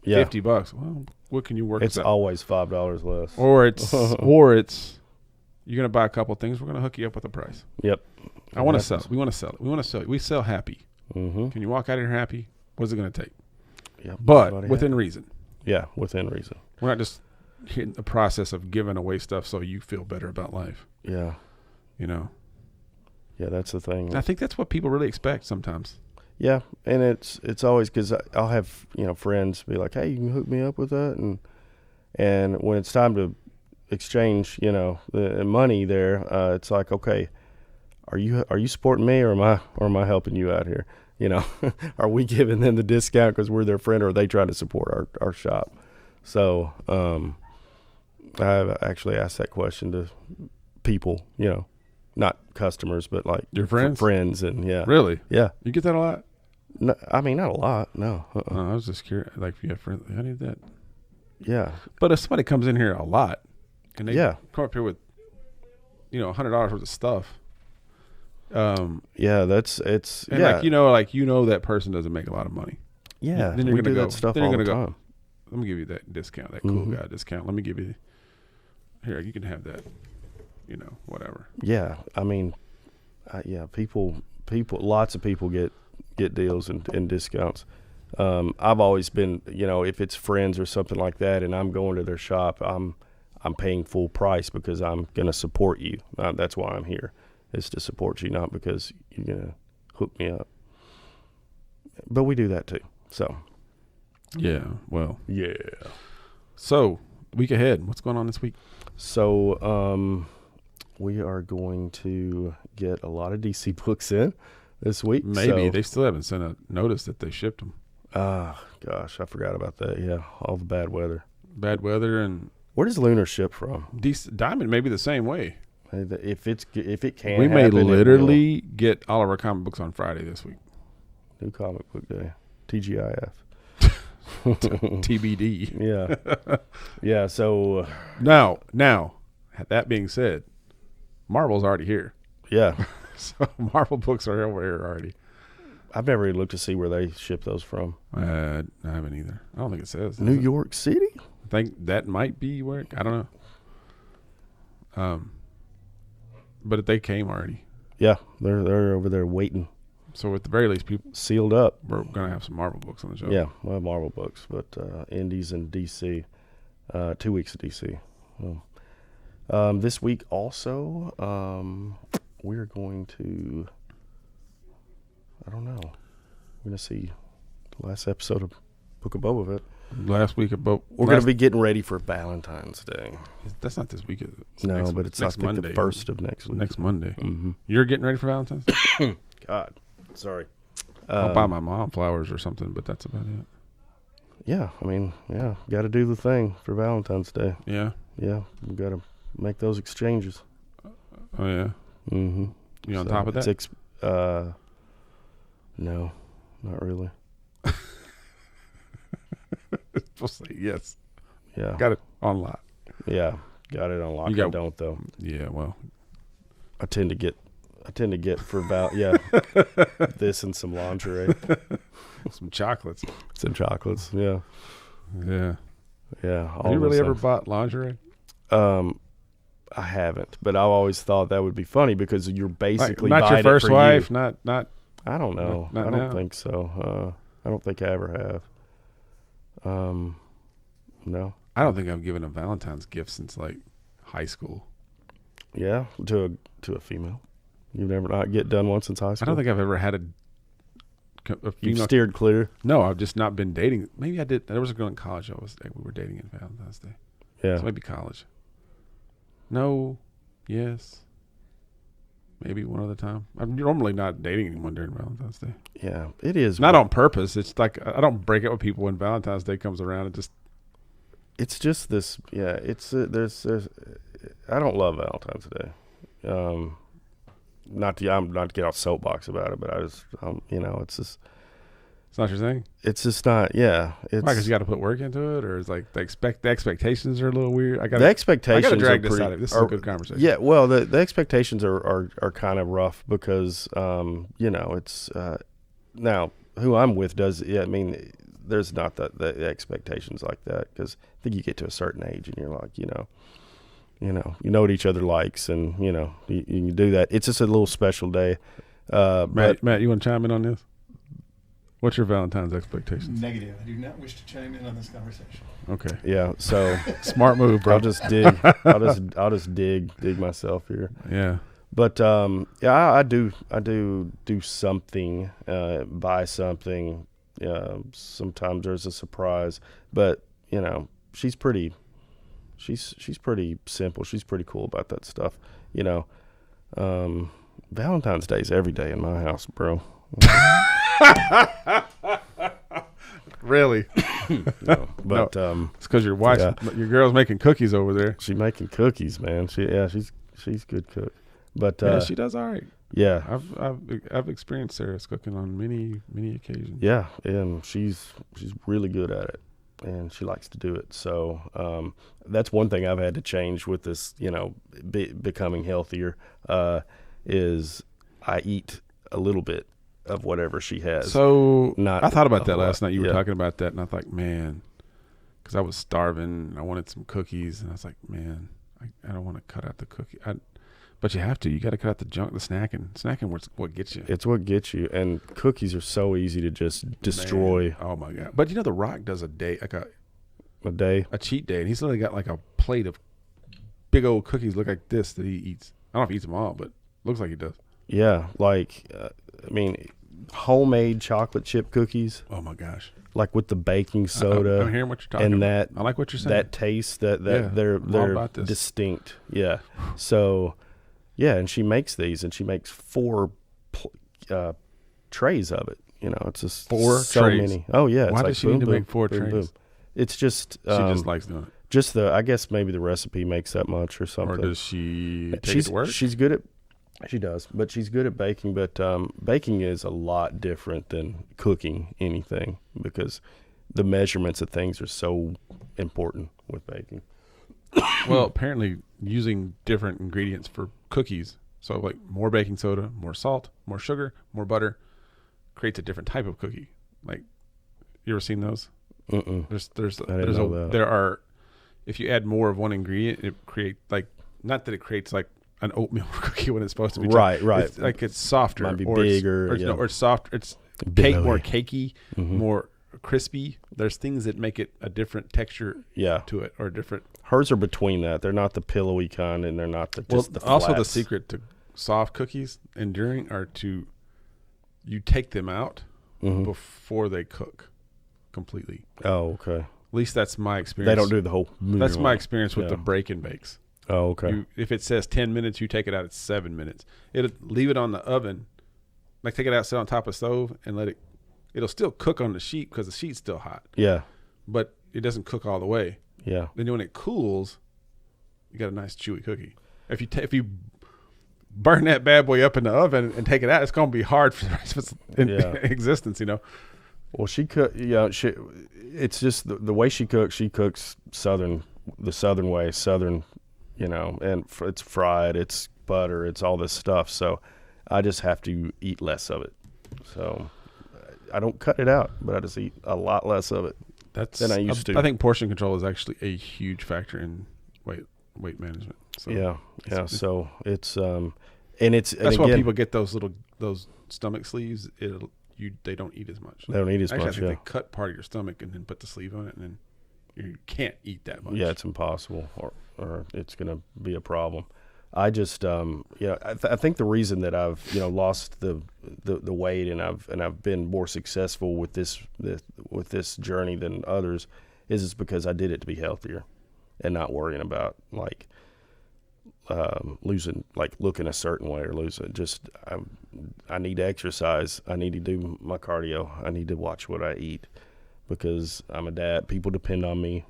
$50. Well, what can you work with? It's always $5 less. Or it's, you're going to buy a couple of things. We're going to hook you up with a price. Yep. I want to sell it. We want to sell it. We want to sell it. We sell happy. Can you walk out of here happy? What's it going to take? Yeah, but within reason. Yeah, within reason. We're not just hitting the process of giving away stuff so you feel better about life. Yeah. Yeah, that's the thing. I think that's what people really expect sometimes. Yeah, and it's always because I'll have friends be like, "Hey, you can hook me up with that," and when it's time to exchange, the money there, it's like, okay. Are you supporting me or am I helping you out here? Are we giving them the discount because we're their friend, or are they trying to support our shop? So I've actually asked that question to people, not customers, but like your friends, and Really? Yeah. You get that a lot? No, I mean not a lot. No. I was just curious. Like if you have friends, I need that. Yeah. But if somebody comes in here a lot, and they come up here with, $100 worth of stuff. Yeah, it's and that person doesn't make a lot of money. Yeah, then you're we gonna do go, that stuff all the time. Let me give you that discount, that cool guy discount. Let me give you here. You can have that. Whatever. Yeah, I mean, people, lots of people get deals and discounts. I've always been, if it's friends or something like that, and I'm going to their shop, I'm paying full price because I'm going to support you. That's why I'm here, is to support you, not because you're going to hook me up. But we do that too. So. Yeah. Well. Yeah. So, week ahead, what's going on this week? So, we are going to get a lot of DC books in this week. Maybe. They still haven't sent a notice that they shipped them. Gosh, I forgot about that. Yeah, all the bad weather. Bad weather and... Where does Lunar ship from? Diamond may be the same way. If it can, we may literally get all of our comic books on Friday this week. New comic book day. TGIF. TBD. Yeah. Yeah, so... Now, that being said, Marvel's already here. Yeah. So Marvel books are over here already. I've never even looked to see where they ship those from. I haven't either. I don't think it says. New York City? I think that might be where... I don't know. But they came already. Yeah, they're over there waiting. So at the very least, people sealed up. We're gonna have some Marvel books on the show. Yeah, we'll have Marvel books, but Indies and DC, 2 weeks of DC. This week also, we're going to. I don't know. We're gonna see the last episode of Book of Boba Fett. Last week of Boba. We're gonna be getting ready for Valentine's Day. That's not this week, is it? It's no, but it's next Monday. The first of next week. Next Monday. Mm-hmm. You're getting ready for Valentine's Day? God, sorry. I'll buy my mom flowers or something, but that's about it. Yeah, I mean, got to do the thing for Valentine's Day. Yeah. Yeah, we got to make those exchanges. Oh yeah. Mm-hmm. You on top of that? No, not really. We'll say yes. Yeah. Got it on lock. Yeah, got it on lock. I don't though. Yeah, well, I tend to get for this and some lingerie, some chocolates. Some chocolates. Yeah. Yeah. Yeah. Have you really ever bought lingerie? I haven't, but I've always thought that would be funny because you're basically not buying your first it for wife, you. not. I don't know. I don't think so. I don't think I ever have. No. I don't think I've given a Valentine's gift since like high school. Yeah, to a female. You've never not get done one since high school. I don't think I've ever had a female. You've steered clear. No, I've just not been dating. Maybe I did. There was a girl in college. We were dating in Valentine's Day. Yeah, so maybe college. No, yes, maybe one other time. I'm normally not dating anyone during Valentine's Day. Yeah, it is not on purpose. It's like I don't break up with people when Valentine's Day comes around. It's just this. Yeah, it's there's. I don't love Valentine's Day. Not to get off soapbox about it, but I just it's just. It's not your thing. It's just not. Yeah, it's because you got to put work into it, or it's like the expectations are a little weird. The expectations. I got to drag this out of this. Is a good conversation. Yeah, well, the expectations are kind of rough because it's now who I'm with does. Yeah, I mean, there's not the expectations like that because I think you get to a certain age and you're like, you know what each other likes, and you can do that. It's just a little special day. Matt, you want to chime in on this? What's your Valentine's expectations? Negative. I do not wish to chime in on this conversation. Okay. Yeah. So smart move, bro. I'll just dig. I'll just dig myself here. Yeah. But I do something, buy something. Sometimes there's a surprise, but she's pretty simple. She's pretty cool about that stuff. Valentine's Day's every day in my house, bro. Really? No, but it's because your wife, your girl's making cookies over there. She's making cookies, man. She's good cook. But she does all right. Yeah, I've experienced Sarah's cooking on many occasions. Yeah, and she's really good at it. and she likes to do it. So that's one thing I've had to change with this, becoming healthier, is I eat a little bit of whatever she has. So Not I thought about a that lot. last night. You were Yeah. talking about that, and I thought, man, because I was starving, and I wanted some cookies, and I was like, man, I don't want to cut out the cookie. But you have to. You got to cut out the junk, the snacking. Snacking what gets you. It's what gets you, and cookies are so easy to just destroy. Man. Oh my god! But The Rock does a day, like A day. a cheat day, and he's literally got like a plate of big old cookies, look like this, that he eats. I don't know if he eats them all, but looks like he does. Yeah, homemade chocolate chip cookies, Oh my gosh! like with the baking soda. I'm hearing what you're talking and about. that I like what you're saying. that taste that Yeah, they're I'm all about this. distinct. Yeah. So, yeah, and she makes these, and she makes 4 trays of it. It's just 4 so trays? many. Oh yeah. It's Why like does she boom, need to boom, make 4 boom, trays? boom. It's just She just likes doing it. just I guess maybe the recipe makes that much or something. Or does she take it she's to work? she's good at she does, but she's good at baking. But baking is a lot different than cooking anything, because the measurements of things are so important with baking. Well, apparently using different ingredients for cookies, so like more baking soda, more salt, more sugar, more butter, creates a different type of cookie. Like, you ever seen those? There are, if you add more of one ingredient, it creates not that it creates like an oatmeal cookie when it's supposed to be Right. It's like it's softer, Might be or bigger, it's, or it's softer. It's Billowy. more cakey, Mm-hmm. more crispy. There's things that make it a different texture Yeah. to it, or different. Hers are between that. They're not the pillowy kind, and they're not the just the also the flats. secret to soft cookies enduring are you take them out Mhm. before they cook completely. Oh, okay. At least that's my experience. They don't do the whole. That's my experience with Yeah. the break and bakes. Oh, okay. If it says 10 minutes, you take it out at 7 minutes. Leave it on the oven, like take it out, sit on top of the stove, and it'll still cook on the sheet because the sheet's still hot, Yeah. but it doesn't cook all the way. Yeah. Then when it cools, you got a nice chewy cookie. If you burn that bad boy up in the oven and take it out, it's going to be hard for the rest of its existence, Well, she cook. Yeah. It's just the way she cooks. She cooks the southern way, and it's fried. It's butter. It's all this stuff. So I just have to eat less of it. So I don't cut it out, but I just eat a lot less of it than I used to. I think portion control is actually a huge factor in weight management. So So it's and it's that's and why again, people get those stomach sleeves. They don't eat as much. they don't eat as Actually, much. I think they cut part of your stomach and then put the sleeve on it, and then you can't eat that much. Yeah, it's impossible, or it's going to be a problem. I just, I think the reason that I've, lost the weight and I've been more successful with this journey than others is because I did it to be healthier and not worrying about losing, looking a certain way or losing. Just I need to exercise. I need to do my cardio. I need to watch what I eat because I'm a dad. People depend on me.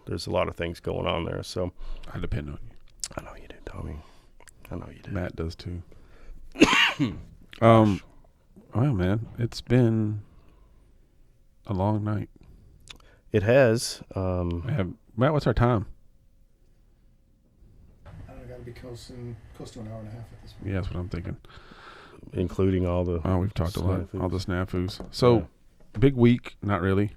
There's a lot of things going on there. So I depend on you. I know you do, Tommy. I know you do. Matt does too. Well, man, it's been a long night. It has. Matt, what's our time? I got to be close to an hour and a half at this point. Yeah, that's what I'm thinking. Including all the. Oh, we've talked a lot. snafus. All the snafus. So, big week. Not really.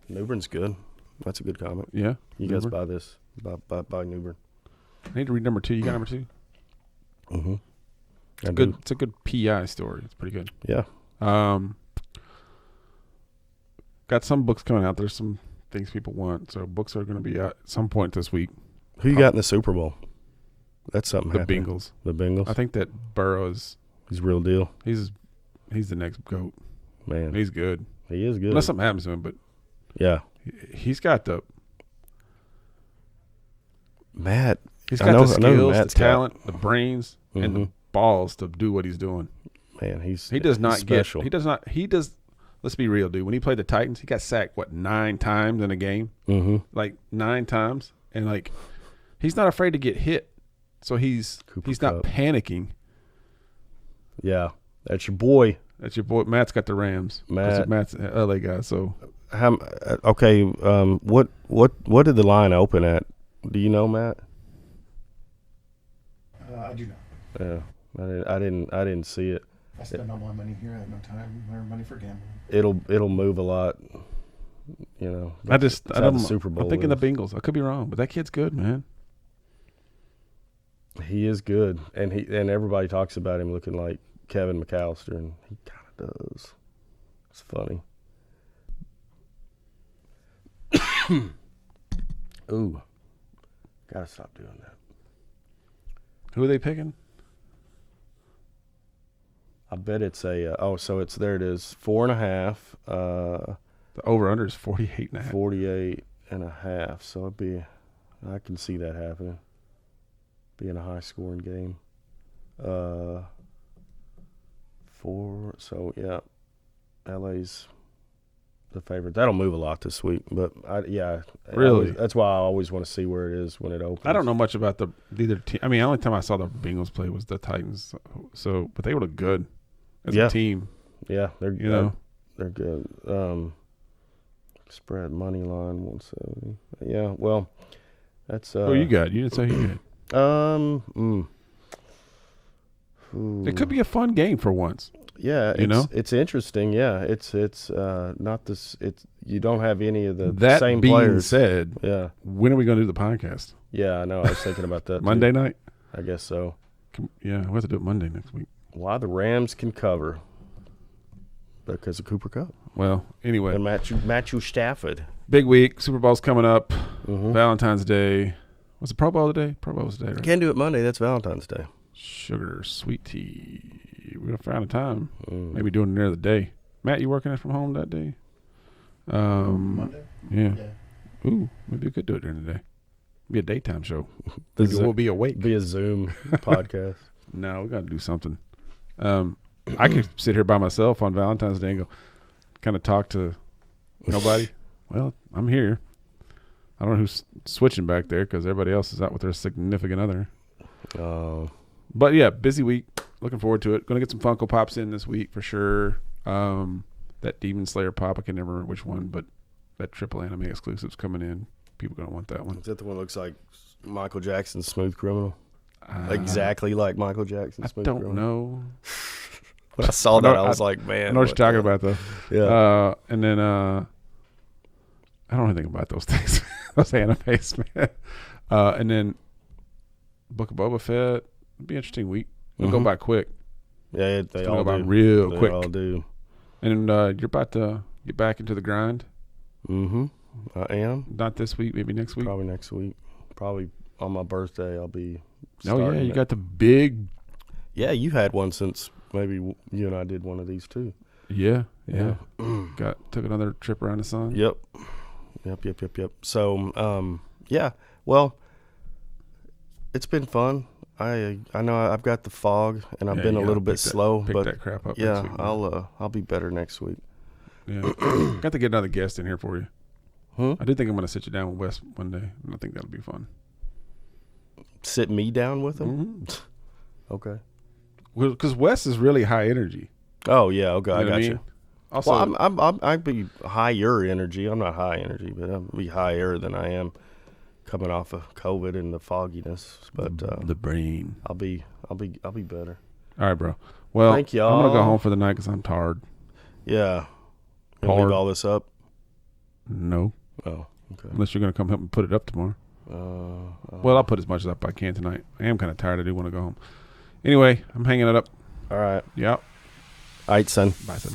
Newbern's good. That's a good comment. Yeah. You guys buy this. Buy Newbern. I need to read number 2. You got number 2? Mm-hmm. Good. It's a good PI story. It's pretty good. Yeah. Got some books coming out. There's some things people want. So books are going to be out at some point this week. Who you got in the Super Bowl? That's something The happening. Bengals. The Bengals. I think that Burrow is. He's real deal. He's the next GOAT. Man. He's good. He is good. Unless something happens to him, but Yeah. he's got the Matt. skills, the talent, the brains, and the balls to do what he's doing. Man, he does not special. Let's be real, dude. When he played the Titans, he got sacked 9 times in a game, 9 times, and he's not afraid to get hit. So he's not panicking. Yeah, that's your boy. That's your boy. Matt's got the Rams. Matt's an LA guy. So Okay. What did the line open at? Do you know, Matt? I do not. Yeah, I didn't see it. I spend all my money here. I have no time or money for gambling. It'll move a lot. You know. I don't. Super Bowl I'm thinking the Bengals. I could be wrong, but that kid's good, man. He is good, and everybody talks about him looking like Kevin McAllister, and he kind of does. It's funny. Ooh, gotta stop doing that. Who are they picking? I bet it's so it's there. It is 4.5. The over under is 48.5. 48.5. So I can see that happening. Being a high scoring game. 4. So yeah, LA's the favorite. That'll move a lot this week, but really, that's why I always want to see where it is when it opens. I don't know much about either team. I mean, the only time I saw the Bengals play was the Titans. So, but they look good as a team. Yeah, they're they're good. Spread money line 170. Yeah, well, that's. Who you got? You didn't say who you got. It could be a fun game for once. Yeah, it's interesting. Yeah, it's not this. It's you don't have any of the same players. That being said, yeah. When are we going to do the podcast? Yeah, I know. I was thinking about that. Monday night. I guess so. Yeah, we'll have to do it Monday next week. Why the Rams can cover? Because of Cooper Kupp. Well, anyway, and Matthew Stafford. Big week. Super Bowl's coming up. Mm-hmm. Valentine's Day. What's the Pro Bowl today? Pro Bowl's today, right? Can't do it Monday. That's Valentine's Day. Sugar, sweet tea. We're going to find a time. Maybe doing it near the day. Matt, you working from home that day? Monday? Yeah. Ooh, maybe we could do it during the day. Be a daytime show. We'll be awake. Be a Zoom podcast. No, we got to do something. I could sit here by myself on Valentine's Day and go kind of talk to nobody. Well, I'm here. I don't know who's switching back there because everybody else is out with their significant other. But, yeah, busy week. Looking forward to it. Going to get some Funko Pops in this week for sure. That Demon Slayer Pop, I can never remember which one, but that triple anime exclusive's coming in. People going to want that one. Is that the one that looks like Michael Jackson's Smooth Criminal? Exactly like Michael Jackson's Smooth Criminal? I don't know. When I saw that, I was like, man. I know what you're talking about, though. Yeah. And then I don't know anything about those things. Those animes, man. And then Book of Boba Fett. It'll be an interesting week. It'll go by quick. Yeah, they all go by do. real quick. They all do. And you're about to get back into the grind. Mm-hmm. I am. Not this week, maybe next week. Probably next week. Probably on my birthday, I'll be. Oh yeah, you got the big. Yeah, you had one since maybe you and I did one of these too. Yeah. Took another trip around the sun. Yep. So, yeah. Well, it's been fun. I know I've got the fog and I've been a little bit slow, pick but that crap up. Yeah, next week, I'll be better next week. Yeah, got to get another guest in here for you. I did think I'm going to sit you down with Wes one day, and I think that'll be fun. Sit me down with him? Mm-hmm. Okay. Well, because Wes is really high energy. Oh yeah, okay, I got you. Also, well, I'd be higher energy. I'm not high energy, but I'll be higher than I am coming off of COVID and the fogginess. But the brain. I'll be better. All right, bro. Well, thank y'all. I'm gonna go home for the night because I'm tired. Yeah. Gonna leave all this up? No. Oh, okay. Unless you're gonna come help me put it up tomorrow. Well, I'll put as much as up I can tonight. I am kind of tired. I do want to go home. Anyway, I'm hanging it up. All right. Yep. All right, son. Bye, son.